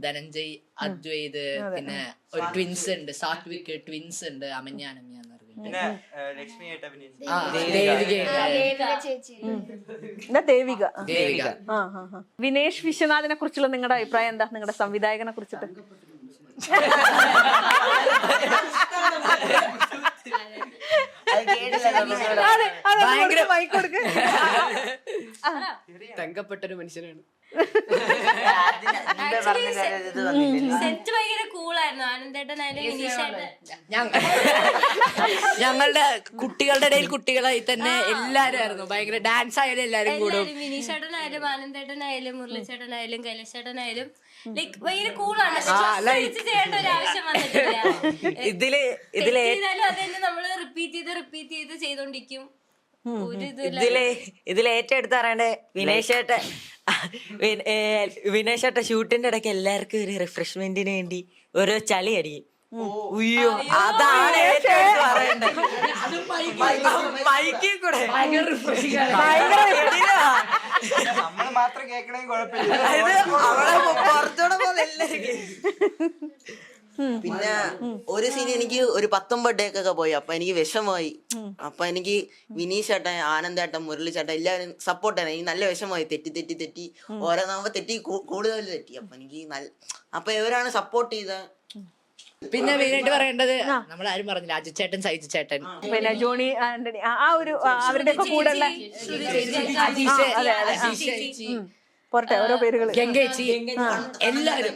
ധനഞ്ജയ്, അദ്വൈത്, പിന്നെ ഒരു ട്വിൻസ് ഉണ്ട്, സാത്വിക് ട്വിൻസ് ഉണ്ട്, അമന്യ അനമ്യ എന്ന് പറഞ്ഞു. പിന്നെ ലക്ഷ്മിയായിട്ട് അഭിനയിച്ചു. എന്താ ദേവിക. ദേവിക. വിനേഷ് വിശ്വനാഥിനെ കുറിച്ചുള്ള നിങ്ങളുടെ അഭിപ്രായം എന്താ? നിങ്ങളുടെ സംവിധായകനെ കുറിച്ചിട്ട്? തങ്കപ്പെട്ടൊരു മനുഷ്യനാണ്. സെറ്റ് ഭയങ്കര കൂളായിരുന്നു. ആനന്ദേട്ടനായാലും ഞങ്ങളുടെ കുട്ടികളുടെ ഇടയിൽ കുട്ടികളായി തന്നെ എല്ലാരും ആയിരുന്നു. ഭയങ്കര ഡാൻസ് ആയാലും എല്ലാരും കൂടും. വിനീഷേട്ടനായാലും ആനന്ദേട്ടനായാലും മുരളിച്ചേട്ടനായാലും കൈലാഷേട്ടനായാലും ലൈക്ക് ഭയങ്കര കൂളാണ്. ചെയ്യേണ്ട ഒരു ആവശ്യം വന്നിട്ടില്ല. ചെയ്താലും അത് തന്നെ നമ്മള് റിപ്പീറ്റ് ചെയ്ത് ചെയ്തോണ്ടിരിക്കും. ഇതിൽ ഏറ്റവും എടുത്ത് പറയണ്ടേ വിനേഷേട്ട ഷൂട്ടിന്റെ ഇടയ്ക്ക് എല്ലാവർക്കും ഒരു റിഫ്രഷ്മെന്റിന് വേണ്ടി ഓരോ ചളി അടിക്കും. ഉയ്യോ, അതാണ് ഏറ്റവും എടുത്ത് പറയണ്ടേ. മൈക്കിൽ കൂടെ നമ്മൾ മാത്രം കേൾക്കണമെങ്കിൽ കുഴപ്പമില്ല. കുറച്ചുകൂടെ പോലെ എല്ലാവരും. പിന്നെ ഒരു സീൻ എനിക്ക് ഒരു 19 ഡേക്കൊക്കെ പോയി. അപ്പൊ എനിക്ക് വിഷമമായി. അപ്പൊ എനിക്ക് വിനീഷ് ചേട്ടൻ, ആനന്ദേട്ടൻ, മുരളി ചേട്ടൻ എല്ലാവരും സപ്പോർട്ട് ആണ്. എനിക്ക് നല്ല വിഷമമായി. തെറ്റി ഓരോ നമ്മൾ തെറ്റി കൂടുതൽ തെറ്റി. അപ്പൊ എനിക്ക് അപ്പൊ ഇവരാണ് സപ്പോർട്ട് ചെയ്ത. പിന്നെ മെയിനായിട്ട് പറയേണ്ടത് നമ്മളാരും പറഞ്ഞില്ല, അജിത് ചേട്ടൻ, സൈജു ചേട്ടൻ, പിന്നെ ജോണി ആന്റണി, ആ ഒരു അവരുടെ ഒക്കെ കൂടെ ഉള്ള പോരട്ടെ ഓരോ പേരുകൾ, ഗംഗേച്ചി, എല്ലാവരും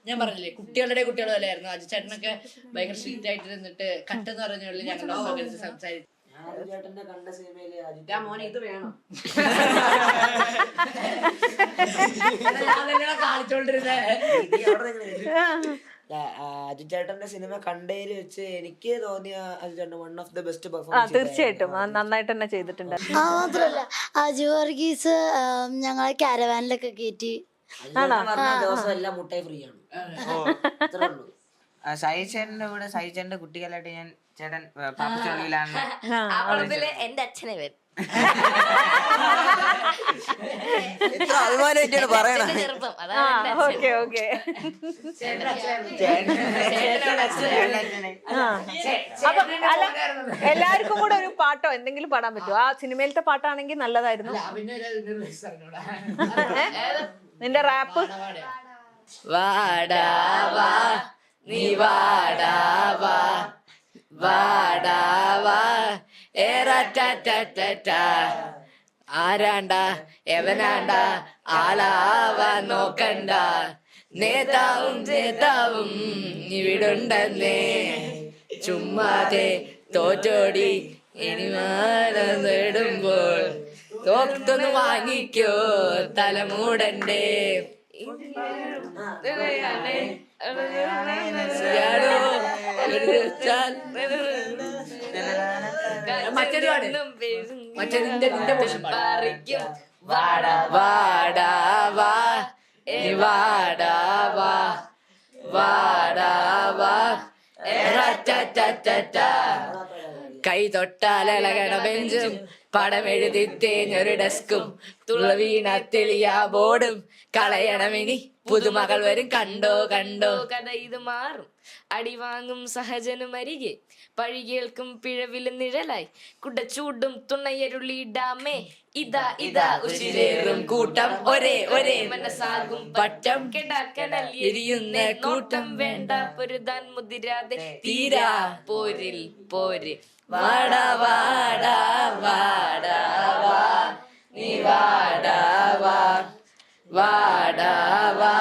ഞാൻ പറഞ്ഞില്ലേ കുട്ടികളുടെ കുട്ടികൾ പോലെ ആയിരുന്നു. അജിത് ചേട്ടനൊക്കെ ഭയങ്കര സ്ട്രിക്റ്റ് ആയിട്ട് ഇരുന്നിട്ട് കട്ടെന്ന് പറഞ്ഞുള്ളിൽ ഞങ്ങളുടെ സംസാരിച്ചു. കണ്ട സിനിമയില് മോനെ ഇത് വേണം കാണിച്ചോണ്ടിരുന്നേ. അജിത് ചേട്ടന്റെ സിനിമ കണ്ടതിൽ വെച്ച് എനിക്ക് തോന്നിയ അജിത് ചേട്ടൻ one of the best performance. തീർച്ചയായിട്ടും നന്നായിട്ട് തന്നെ ചെയ്തിട്ടുണ്ട്. മാത്രല്ല അജു വർഗീസ് ഞങ്ങളെ കാരവാനിലൊക്കെ കയറ്റി. ദിവസം എല്ലാം മുട്ടായി ഫ്രീ ആണ്. അത്രേ ഉള്ളൂ. സൈചേട്ടന്റെ കൂടെ സൈചേട്ടന്റെ കുട്ടികളായിട്ട് ഞാൻ ചേട്ടൻ പാപ്പച്ചോളിയിലാണ്. എന്റെ അച്ഛനെ വരും. എത്ര അഭിമാനമായിട്ടാണ് പറയണ. ചെറുപ്പം ഓക്കെ ഓക്കെ. അപ്പൊ അല്ല, എല്ലാവർക്കും കൂടെ ഒരു പാട്ടോ എന്തെങ്കിലും പാടാൻ പറ്റുമോ? ആ സിനിമയിലത്തെ പാട്ടാണെങ്കിൽ നല്ലതായിരുന്നു. നിന്റെ റാപ്പ്. വാടാ വാ നീ വാടാ വാ വാടാ വാ ആരാണ്ട എവനാണ്ട ആളാവാൻ നോക്കണ്ട, നേതാവും ഇവിടുണ്ടെന്നേ, ചുമ്മാതെ തോറ്റോടി ഇനി നേടുമ്പോൾ തോർത്തൊന്ന് വാങ്ങിക്കോ തലമൂടണ്ടേ. വാടാ വാ വാടാ വാ വാടാ വാ കൈ തൊട്ടാലകണ ബെഞ്ചും പടമെഴുതി തേഞ്ഞൊരു ഡെസ്കും തുള്ള വീണ തെളിയ ബോർഡും കളയണമിനി പുതുമകൾ വരും കണ്ടോ കണ്ടോ. കഥ ഇത് മാറും, അടി വാങ്ങും സഹജനും അരികെ, പഴി കേൾക്കും പിഴവിലും നിഴലായി, കുടച്ചൂടും തുണയരുളിടാമേ, ഇതാ ഇതാ ഉശിരേറും കൂട്ടം, ഒരേ മനസ്സാകും പട്ടം, കെടാക്കനൽ എരിയുന്ന കൂട്ടം, വേണ്ട പൊരുതാൻ മുതിരാതെ തീരാ പോരിൽ പോര്. വാടാ വാടാ വാടാ വാ നീ വാടാ വാ വാടാ വാ